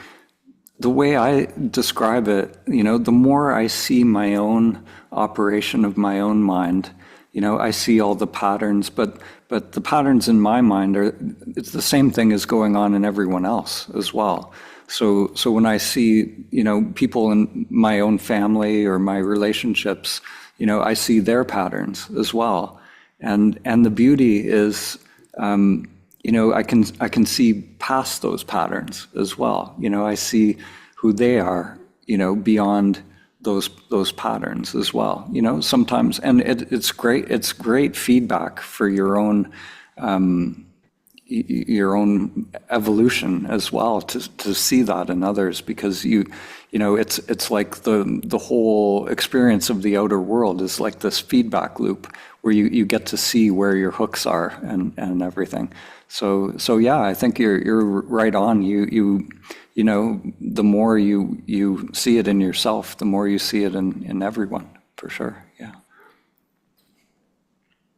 the way I describe it, the more I see my own operation of my own mind, I see all the patterns, but the patterns in my mind it's the same thing as going on in everyone else as well. So when I see, people in my own family or my relationships, I see their patterns as well. And the beauty is, I can see past those patterns as well. I see who they are, beyond those patterns as well. Sometimes, and it's great. It's great feedback for your own evolution as well to see that in others, because it's like the whole experience of the outer world is like this feedback loop where you get to see where your hooks are and everything. So yeah, I think you're right on. The more you see it in yourself, the more you see it in everyone, for sure. Yeah.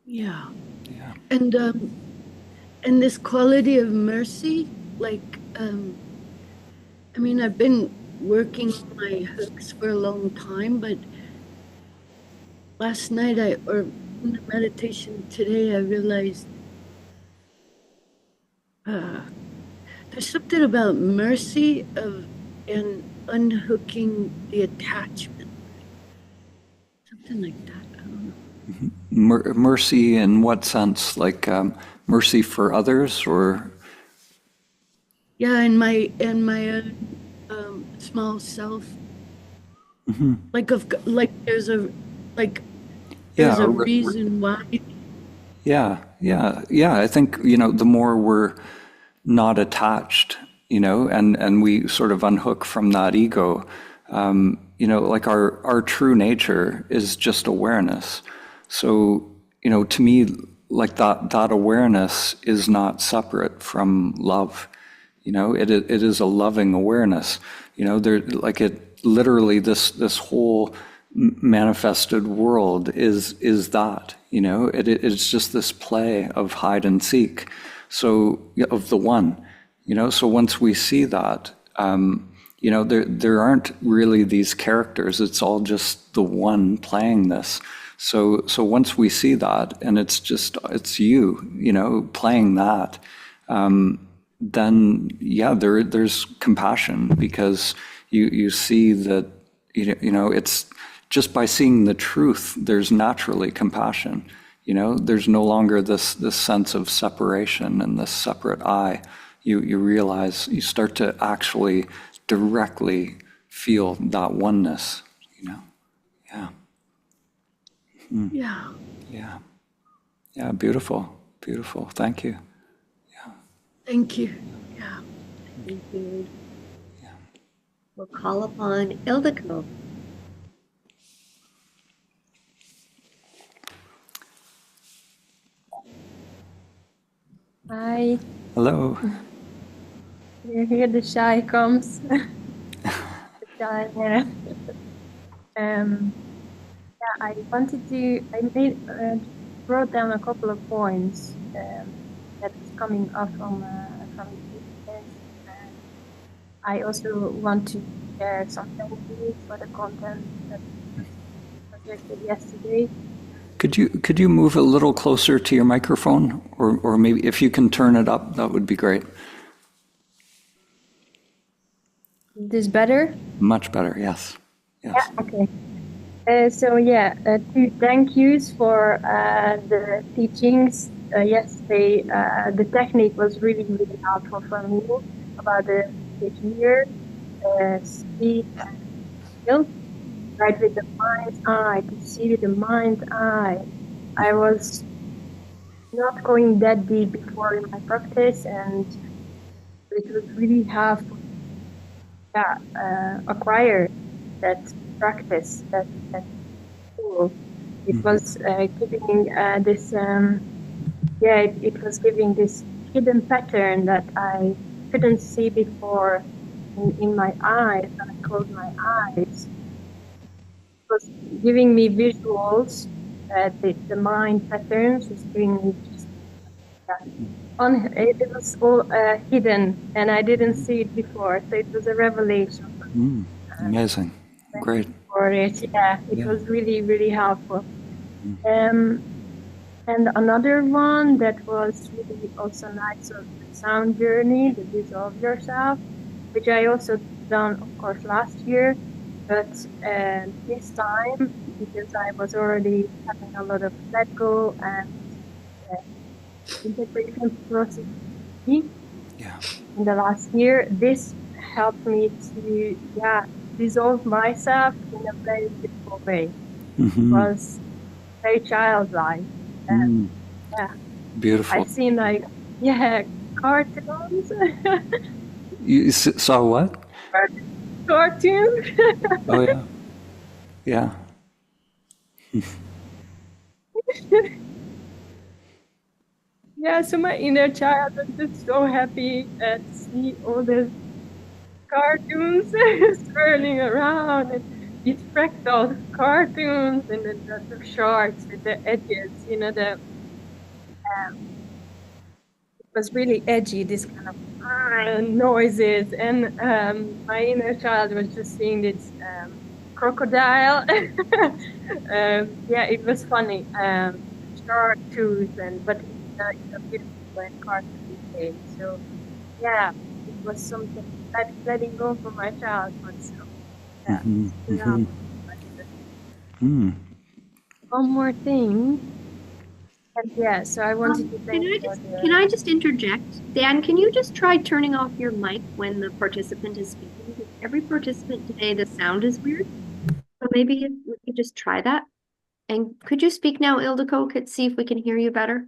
yeah. Yeah. And this quality of mercy, like, I've been working on my hooks for a long time, but last night or in the meditation today, I realized there's something about mercy and unhooking the attachment. Something like that. I don't know. Mercy in what sense? Like mercy for others, or? Yeah, and my own small self. Like there's a Yeah, reason why. Yeah. I think, the more we're not attached, and we sort of unhook from that ego, like our true nature is just awareness. So, to me, like that awareness is not separate from love. It is a loving awareness. Literally this whole manifested world is that. It's just this play of hide and seek. So of the one. So once we see that, there aren't really these characters. It's all just the one playing this. So once we see that, and it's you, playing that, then yeah, there's compassion, because you see that, it's just by seeing the truth, there's naturally compassion. There's no longer this sense of separation and this separate I. You realize, you start to actually directly feel that oneness. Yeah. Yeah. Yeah. Yeah, beautiful. Beautiful. Thank you. Thank you. Yeah. Thank you. We'll call upon Ildiko. Hi, Hello. here the shy comes. The shy, yeah. Yeah, I wanted to, wrote down a couple of points that was coming up from the business. And I also want to share some thank you for the content that was suggested yesterday. Could you move a little closer to your microphone, or maybe if you can turn it up, that would be great. This better? Much better. Yes. Yes. Yeah, okay. Two thank yous for the teachings yesterday. The technique was really, really helpful for me about the hear, speak, and feel. Right with the mind's eye, to see with the mind's eye. I was not going that deep before in my practice, and it was really helpful. Acquire that practice, that tool. It was giving this, it was giving this hidden pattern that I couldn't see before in my eyes when I closed my eyes. It was giving me visuals, the mind patterns was giving me just, it was all hidden, and I didn't see it before, so it was a revelation. Amazing. Great. For it, it was really, really helpful. And another one that was really also nice of the sound journey, the Dissolve Yourself, which I also done, of course, last year, but this time, because I was already having a lot of let go and integration process in the last year, this helped me to dissolve myself in a very beautiful way. It was very childlike, and beautiful. I've seen cartoons. You saw what? Cartoons. Oh yeah. Yeah. Yeah, so my inner child was just so happy to see all the cartoons swirling around, and these fractal cartoons, and then the shorts with the edges, it was really edgy, this kind of noises, and my inner child was just seeing this crocodile. It was funny, short tooth, but it's a beautiful and cartoon thing. So it was something that letting go from my childhood. So one more thing. And so I wanted to thank Can I just interject? Dan, can you just try turning off your mic when the participant is speaking? Because every participant today, the sound is weird. So maybe if we could just try that. And could you speak now, Ildiko? Could see if we can hear you better.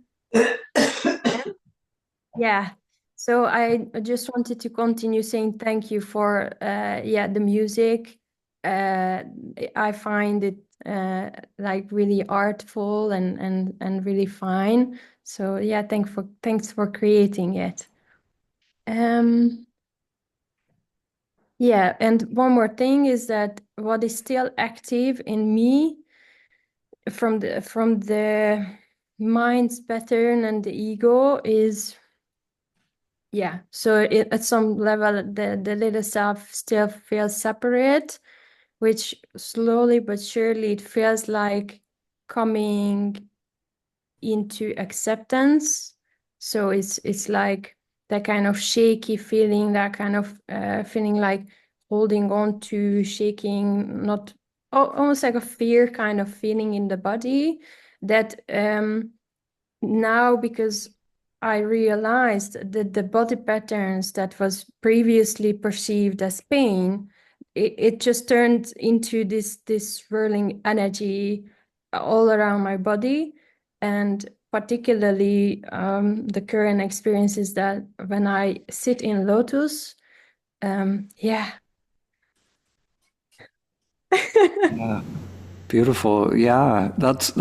So I just wanted to continue saying thank you for the music. I find it really artful and really fine. So thanks for creating it. And one more thing is that what is still active in me from the mind's pattern and the ego is so at some level the little self still feels separate, which slowly but surely it feels like coming into acceptance. So it's like that kind of shaky feeling, that kind of feeling like holding on to, shaking, not almost like a fear kind of feeling in the body that now, because I realized that the body patterns that was previously perceived as pain, it just turned into this swirling energy all around my body. And particularly the current experience is that when I sit in lotus, yeah. Yeah. Beautiful. Yeah, that's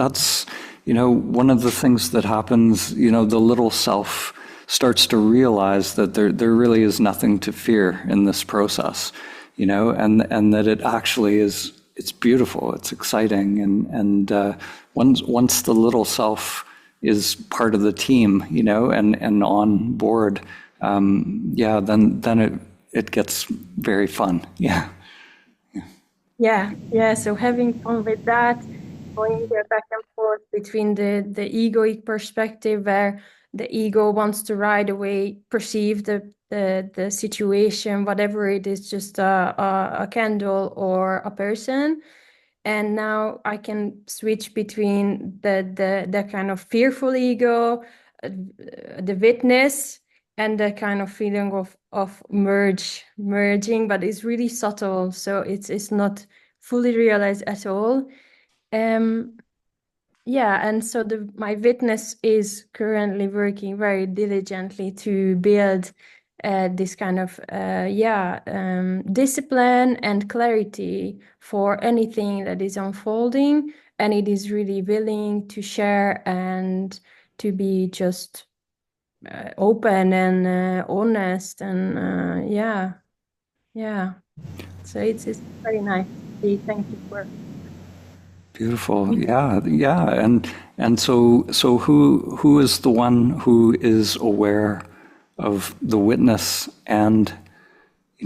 one of the things that happens, the little self starts to realize that there really is nothing to fear in this process, and that it actually is, it's beautiful, it's exciting, and once the little self is part of the team, and on board, then it gets very fun. Yeah. Yeah. So having fun with that, going there back and forth between the egoic perspective where the ego wants to right away perceive the situation, whatever it is, just a candle or a person. And now I can switch between the kind of fearful ego, the witness, and the kind of feeling of merging, but it's really subtle, so it's not fully realized at all. And so my witness is currently working very diligently to build this kind of discipline and clarity for anything that is unfolding, and it is really willing to share and to be just open and honest, and so it's very nice to see. Thank you for Beautiful. Yeah. And so who is the one who is aware of the witness and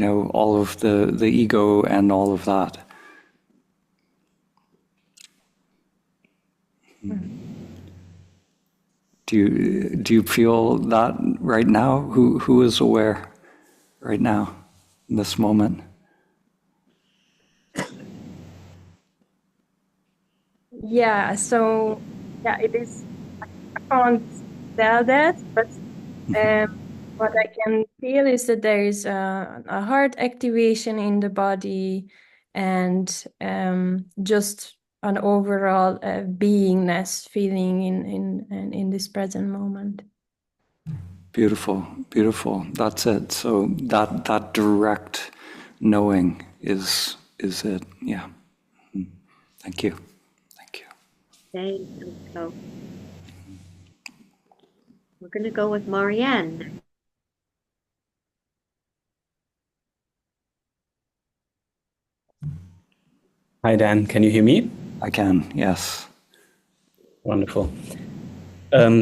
all of the ego and all of that? Do you feel that right now? Who is aware right now in this moment? Yeah, so it is. I can't tell that, but what I can feel is that there is a heart activation in the body, and just an overall beingness feeling in this present moment. Beautiful. That's it. So that direct knowing is it. Yeah. Thank you. Thanks, Ilko. We're going to go with Marianne. Hi, Dan. Can you hear me? I can, yes. Wonderful.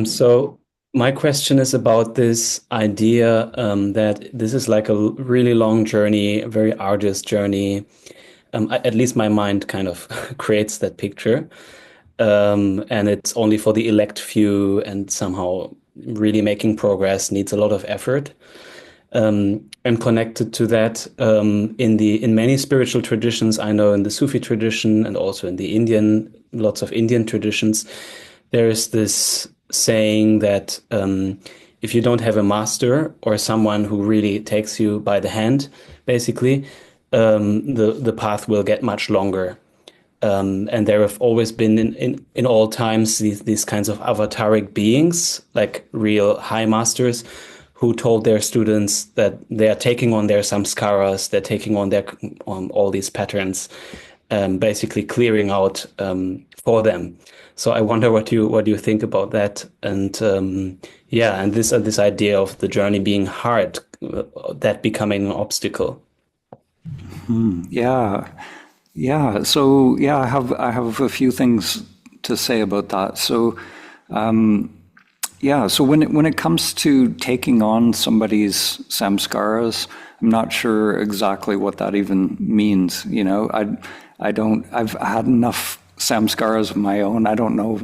So my question is about this idea that this is like a really long journey, a very arduous journey. At least my mind kind of creates that picture. And it's only for the elect few, and somehow really making progress needs a lot of effort. And connected to that, in many spiritual traditions, I know in the Sufi tradition and also in the lots of Indian traditions, there is this saying that if you don't have a master or someone who really takes you by the hand, basically, the path will get much longer. And there have always been in all times these kinds of avataric beings, like real high masters, who told their students that they are taking on their samskaras, they're taking on all these patterns, basically clearing out for them. So I wonder what you think about that, and and this idea of the journey being hard, that becoming an obstacle. Yeah. So I have a few things to say about that. So so when it comes to taking on somebody's samskaras, I'm not sure exactly what that even means. I've had enough samskaras of my own. I don't know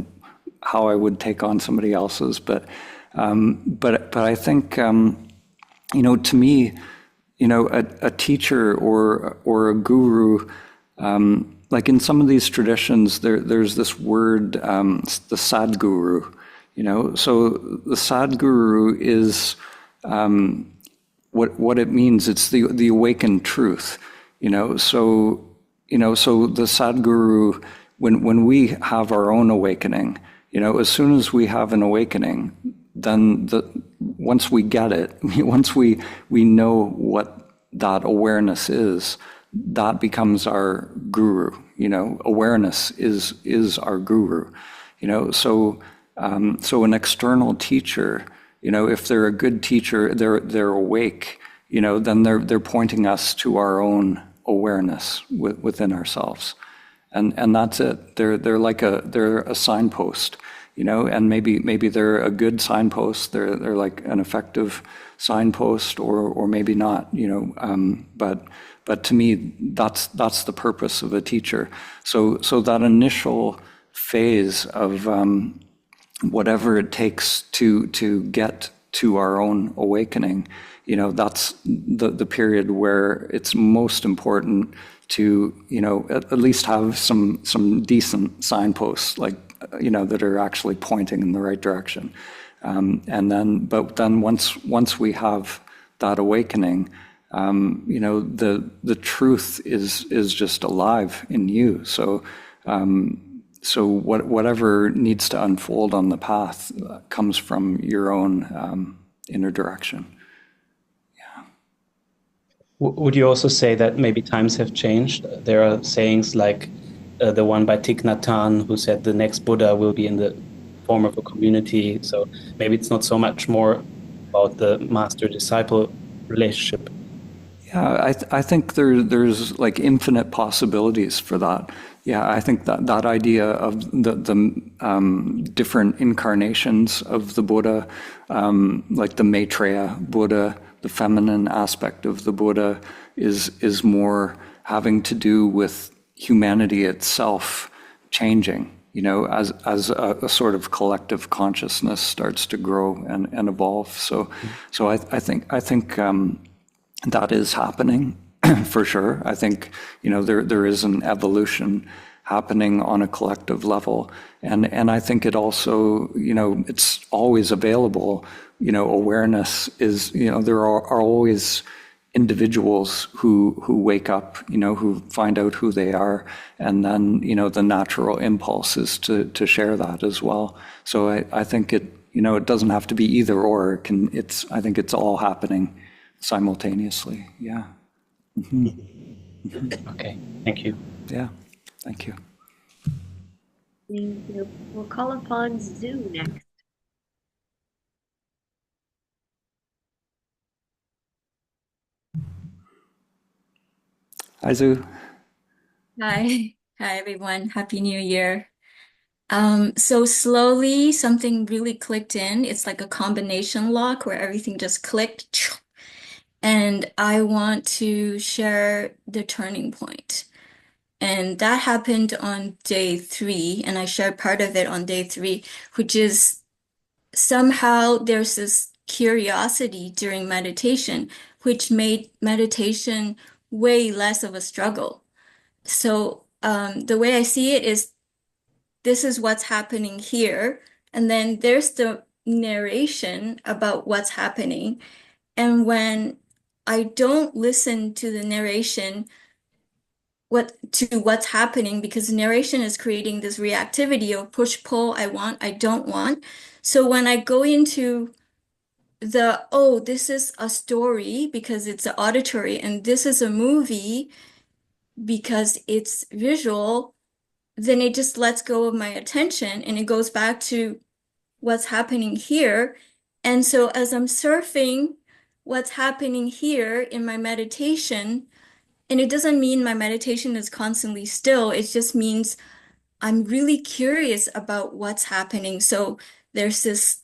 how I would take on somebody else's, but I think to me, a teacher or a guru. Like in some of these traditions, there's this word, the Sadguru, So the Sadguru is what it means. It's the awakened truth, So the Sadguru, when we have our own awakening, As soon as we have an awakening, then once we get it, once we know what that awareness is, that becomes our guru. Awareness is our guru. So an external teacher, if they're a good teacher, they're awake. Then they're pointing us to our own awareness within ourselves, and that's it. They're a signpost. And maybe they're a good signpost. They're like an effective signpost, or maybe not. But to me, that's the purpose of a teacher. So that initial phase of whatever it takes to get to our own awakening, that's the period where it's most important to at least have some decent signposts, like that are actually pointing in the right direction. But then once we have that awakening, the truth is just alive in you. So whatever needs to unfold on the path comes from your own inner direction. Yeah. Would you also say that maybe times have changed? There are sayings like the one by Thich Nhat Hanh, who said the next Buddha will be in the form of a community. So maybe it's not so much more about the master-disciple relationship. Yeah, I think there's like infinite possibilities for that. Yeah, I think that idea of the different incarnations of the Buddha, like the Maitreya Buddha, the feminine aspect of the Buddha, is more having to do with humanity itself changing. As a sort of collective consciousness starts to grow and evolve. So I think that is happening for sure. I think there is an evolution happening on a collective level, and I think it also it's always available. Awareness is there are always individuals who wake up, who find out who they are, and then the natural impulse is to share that as well. So I think it it doesn't have to be either or. I think it's all happening simultaneously. Yeah. Mm-hmm. Okay. Thank you. Yeah. Thank you. Thank you. We'll call upon Zoo next. Hi, Zoo. Hi. Hi, everyone. Happy New Year. So slowly something really clicked in. It's like a combination lock where everything just clicked. And I want to share the turning point. And that happened on day 3, and I shared part of it on day 3, which is somehow there's this curiosity during meditation, which made meditation way less of a struggle. So the way I see it is this is what's happening here, and then there's the narration about what's happening. And when I don't listen to the narration, what's happening, because narration is creating this reactivity of push, pull, I want, I don't want. So when I go into this is a story because it's auditory, and this is a movie because it's visual, then it just lets go of my attention and it goes back to what's happening here. And so as I'm surfing what's happening here in my meditation, and it doesn't mean my meditation is constantly still, it just means I'm really curious about what's happening. So there's this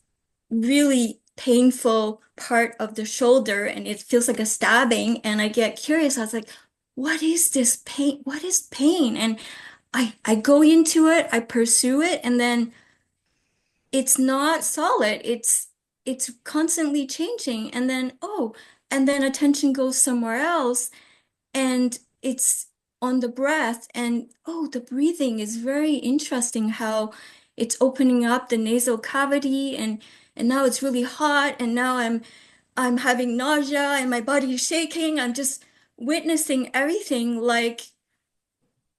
really painful part of the shoulder and it feels like a stabbing, and I get curious. I was like, what is this pain? What is pain? And I go into it, I pursue it, and then it's not solid. It's constantly changing. And then attention goes somewhere else, and it's on the breath. And the breathing is very interesting, how it's opening up the nasal cavity, and now it's really hot, and now I'm having nausea and my body is shaking. I'm just witnessing everything like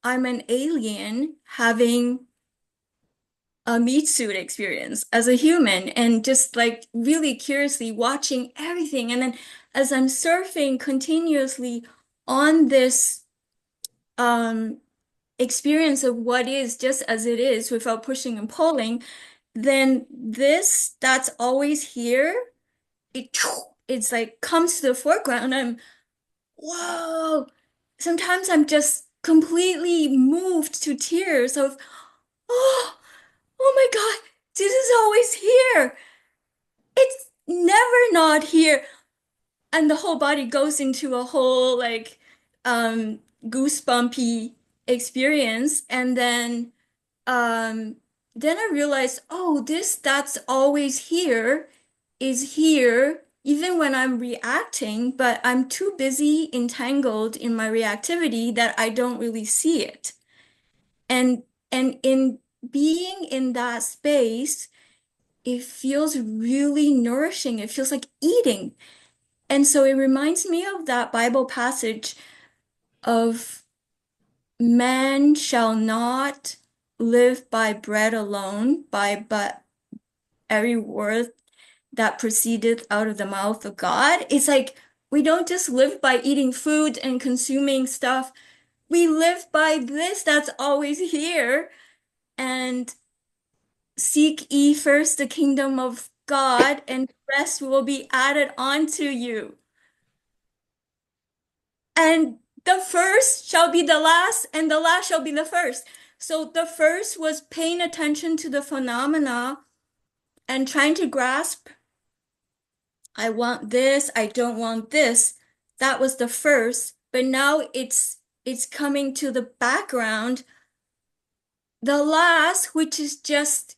I'm an alien having a meat suit experience as a human, and just like really curiously watching everything. And then as I'm surfing continuously on this experience of what is just as it is without pushing and pulling, then this that's always here, it's like comes to the foreground, and I'm, whoa. Sometimes I'm just completely moved to tears of, oh, oh my God, this is always here. It's never not here. And the whole body goes into a whole like goosebumpy experience. And then I realized, oh, this that's always here is here even when I'm reacting, but I'm too busy entangled in my reactivity that I don't really see it. And in being in that space, it feels really nourishing. It feels like eating. And so it reminds me of that Bible passage of man shall not live by bread alone, but every word that proceedeth out of the mouth of God. It's like we don't just live by eating food and consuming stuff. We live by this that's always here. And seek ye first the kingdom of God, and the rest will be added onto you. And the first shall be the last, and the last shall be the first. So the first was paying attention to the phenomena and trying to grasp, I want this, I don't want this. That was the first, but now it's coming to the background. The last, which is just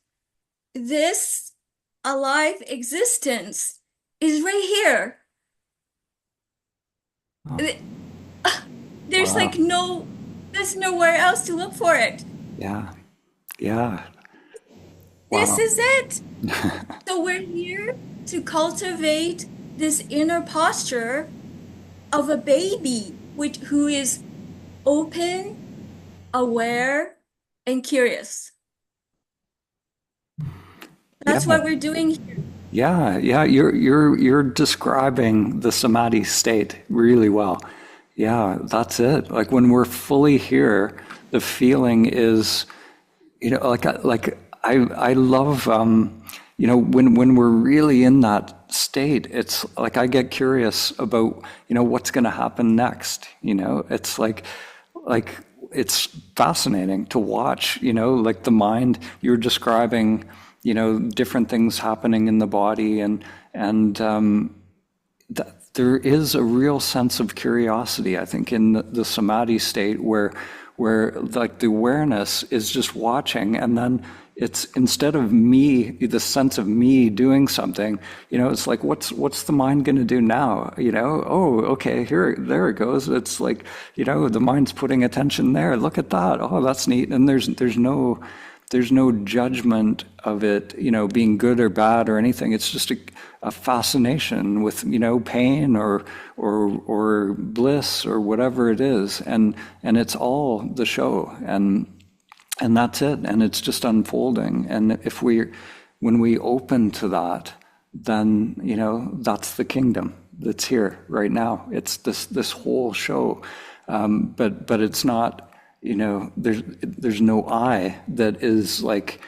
this alive existence, is right here. There's Wow. like there's nowhere else to look for it. Yeah. Yeah. This Wow. is it. So we're here to cultivate this inner posture of a baby who is open, aware, and curious. That's Yeah. what we're doing here. Yeah, yeah, you're describing the samadhi state really well. Yeah, that's it. Like when we're fully here, the feeling is, I love, when we're really in that state, it's like I get curious about, what's going to happen next. It's like it's fascinating to watch. Like the mind you're describing, different things happening in the body, and there is a real sense of curiosity, I think, in the samadhi state where like the awareness is just watching, and then it's instead of me, the sense of me doing something, it's like what's the mind going to do now? Oh, okay, there it goes. It's like, the mind's putting attention there. Look at that. Oh, that's neat. And there's no judgment of it, being good or bad or anything. It's just a fascination with, pain or bliss or whatever it is, and it's all the show, and that's it, and it's just unfolding. And when we open to that, then that's the kingdom that's here right now. It's this whole show, but it's not. There's no I that is like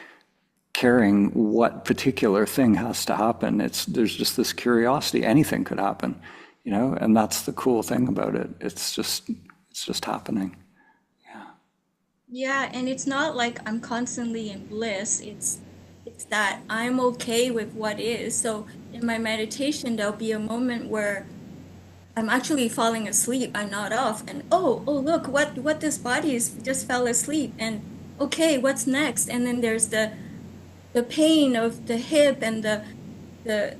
caring what particular thing has to happen. There's just this curiosity. Anything could happen, and that's the cool thing about it. It's just happening. Yeah, and it's not like I'm constantly in bliss. It's that I'm okay with what is. So in my meditation, there'll be a moment where I'm actually falling asleep. I'm not off, and oh look, what this body is just fell asleep, and okay, what's next? And then there's the pain of the hip and the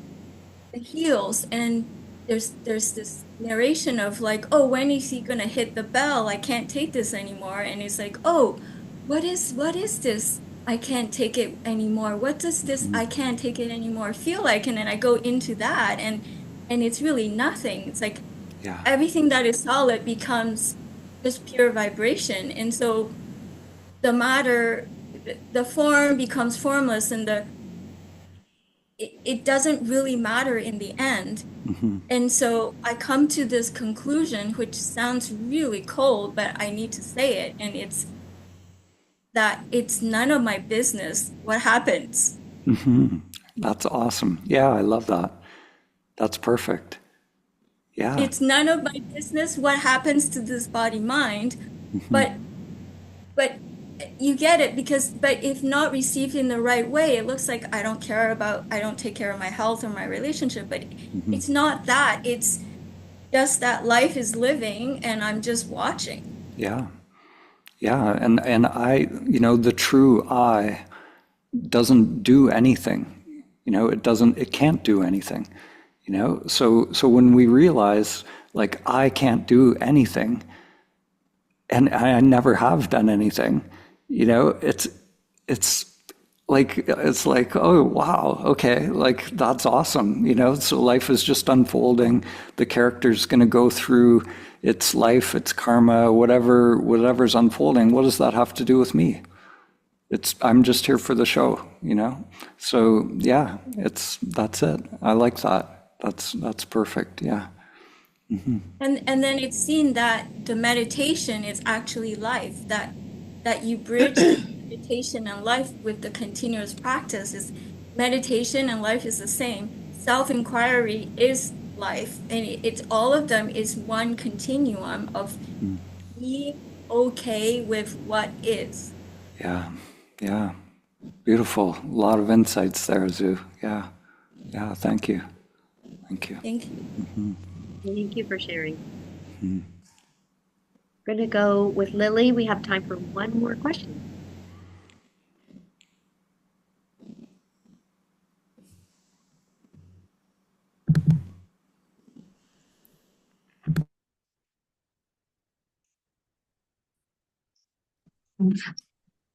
heels, and there's this narration of like, oh, when is he gonna hit the bell? I can't take this anymore. And it's like, oh, what is this? I can't take it anymore. What does this I can't take it anymore feel like? And then I go into that, and it's really nothing. It's like everything that is solid becomes just pure vibration. And so the matter the form becomes formless, and it doesn't really matter in the end. And so I come to this conclusion, which sounds really cold, but I need to say it, and it's that it's none of my business what happens. That's awesome. Yeah, I love that. That's perfect. Yeah. It's none of my business what happens to this body mind, but you get it, but if not received in the right way, it looks like I don't take care of my health or my relationship, but it's not that. It's just that life is living and I'm just watching. Yeah. Yeah. And I, the true I doesn't do anything. It can't do anything. So when we realize, like, I can't do anything, and I never have done anything, it's like, oh, wow, okay, like, that's awesome, so life is just unfolding. The character's going to go through its life, its karma, whatever's unfolding. What does that have to do with me? I'm just here for the show, So yeah, that's it. I like that. That's perfect. Yeah. And then it's seen that the meditation is actually life, that you bridge meditation and life with the continuous practice. Is meditation and life is the same. Self-inquiry is life, and it's all of them is one continuum of be okay with what is. Yeah. Yeah. Beautiful. A lot of insights there, Zhu. Yeah. Yeah. Thank you. Thank you. Thank you. Thank you for sharing. We're going to go with Lily. We have time for one more question.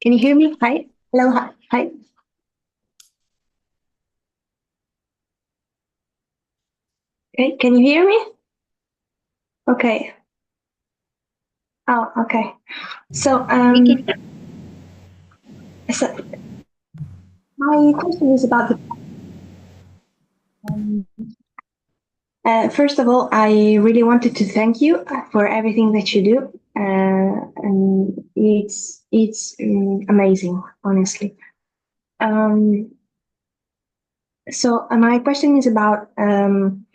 Can you hear me? Hi. Hello. Hi. Hi. Okay. Can you hear me? Okay. Oh, okay. So, my question is about first of all, I really wanted to thank you for everything that you do. And it's amazing, honestly. So my question is about I'm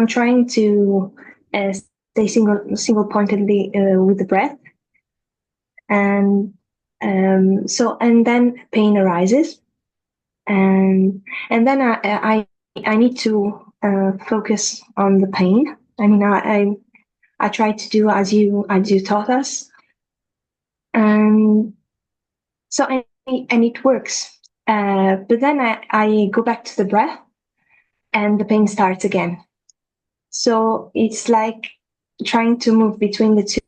trying to stay single pointedly with the breath, and then pain arises, and then I need to focus on the pain. I mean, I try to do as you taught us, and so and it works. But then I go back to the breath, and the pain starts again. So it's like trying to move between the two,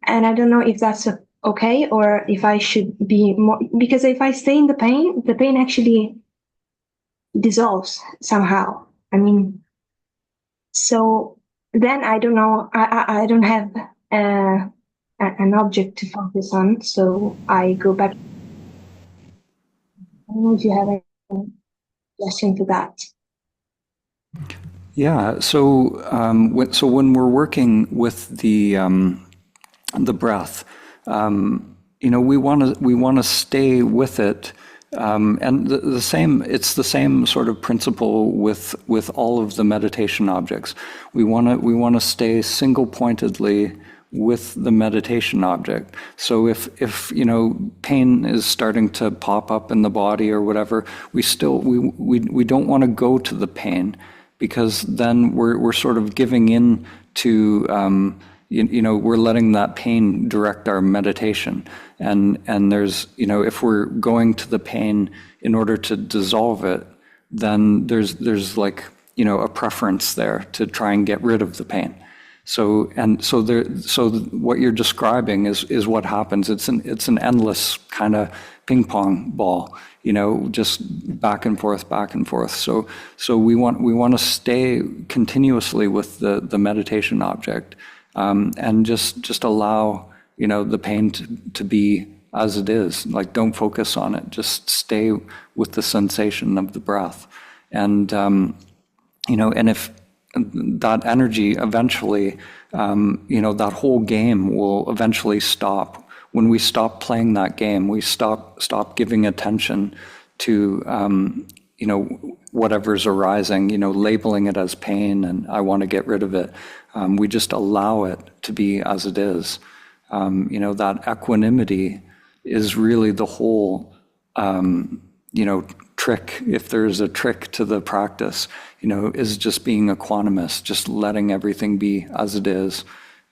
and I don't know if that's okay or if I should be more, because if I stay in the pain actually dissolves somehow. I mean, so then I don't know. I don't have an object to focus on, so I go back. I don't know if you have a suggestion to that. Yeah. So when we're working with the breath, we want to stay with it. And it's the same sort of principle with all of the meditation objects. We want to stay single-pointedly with the meditation object. So if pain is starting to pop up in the body or whatever, we don't want to go to the pain, because then we're sort of giving in to we're letting that pain direct our meditation. And there's, if we're going to the pain in order to dissolve it, then there's like, a preference there to try and get rid of the pain. So what you're describing is what happens. It's an endless kind of ping pong ball, just back and forth, back and forth. So we want to stay continuously with the meditation object, and just allow the pain to be as it is. Like, don't focus on it. Just stay with the sensation of the breath. And, and if that energy eventually, that whole game will eventually stop. When we stop playing that game, we stop giving attention to, whatever's arising, labeling it as pain and I want to get rid of it. We just allow it to be as it is. That equanimity is really the whole, trick, if there's a trick to the practice, is just being equanimous, just letting everything be as it is,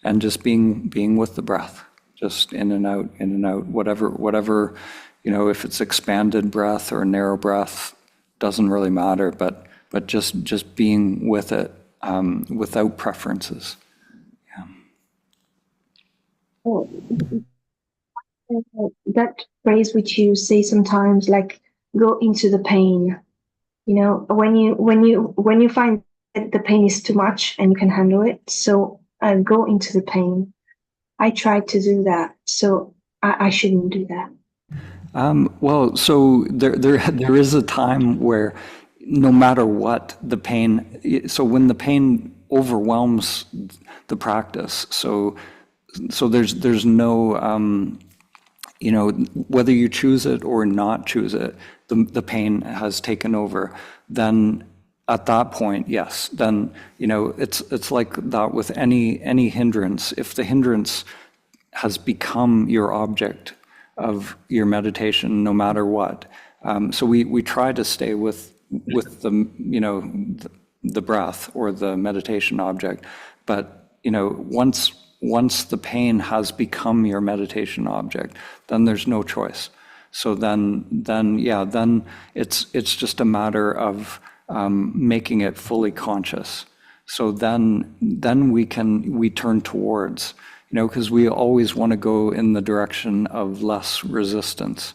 and just being with the breath, just in and out, whatever, if it's expanded breath or narrow breath, doesn't really matter, but just being with it, without preferences. Oh, that phrase which you say sometimes, like go into the pain. When you find that the pain is too much and you can handle it, so go into the pain. I tried to do that, so I shouldn't do that. Well, so there is a time where no matter what the pain, so when the pain overwhelms the practice, so there's no, whether you choose it or not choose it, the pain has taken over. Then at that point, yes, then, it's like that with any hindrance. If the hindrance has become your object of your meditation, no matter what. So we try to stay with the, the breath or the meditation object, but, once the pain has become your meditation object, then there's no choice. So then it's just a matter of making it fully conscious. So then we turn towards, because we always want to go in the direction of less resistance.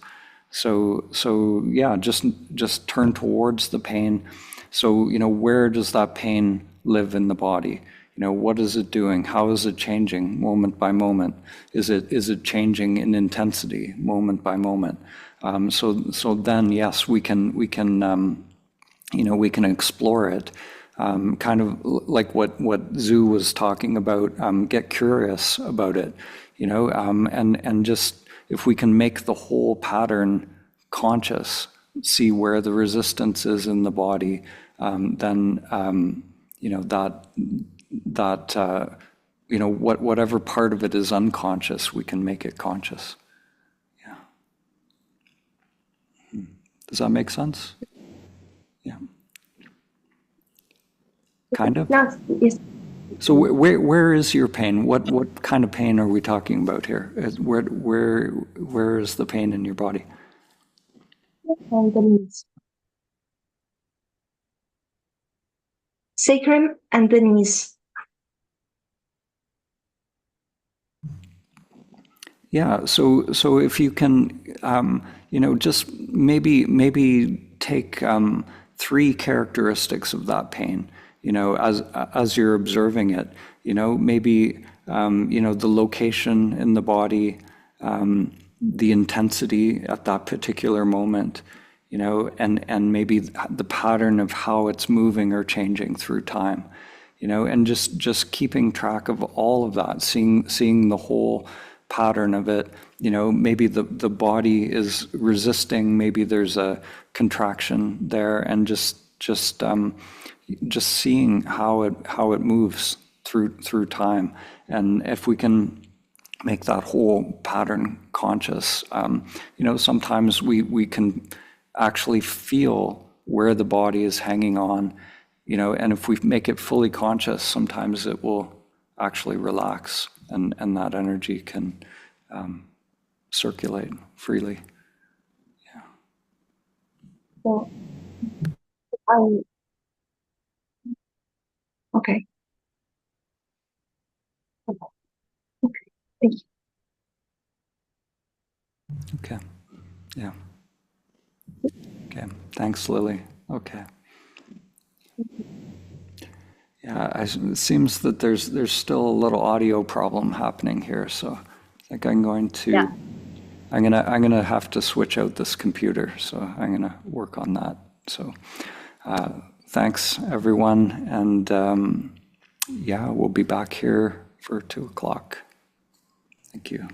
So yeah, just turn towards the pain. So, where does that pain live in the body? What is it doing? How is it changing moment by moment? Is it changing in intensity moment by moment? So then, yes, we can explore it, kind of like what Zhu was talking about. Get curious about it, and just if we can make the whole pattern conscious, see where the resistance is in the body, then whatever part of it is unconscious, we can make it conscious. Yeah. Does that make sense? Yeah. Kind of? Yes. So where is your pain? What kind of pain are we talking about here? Where is the pain in your body? And the knees. Sacrum and the knees. Yeah. So if you can, just maybe take 3 characteristics of that pain. As you're observing it, maybe, the location in the body, the intensity at that particular moment, and maybe the pattern of how it's moving or changing through time, and just keeping track of all of that, seeing the whole pattern of it. Maybe the body is resisting, maybe there's a contraction there, and just seeing how it moves through time. And if we can make that whole pattern conscious, sometimes we can actually feel where the body is hanging on, and if we make it fully conscious, sometimes it will actually relax, and that energy can circulate freely. Yeah. So, okay. Okay. Thank you. Okay. Yeah. Okay. Thanks, Lily. Okay. Yeah, it seems that there's still a little audio problem happening here, so I think I'm going to. Yeah. I'm gonna have to switch out this computer, so I'm gonna work on that. So, thanks everyone, and yeah, we'll be back here for 2 o'clock. Thank you.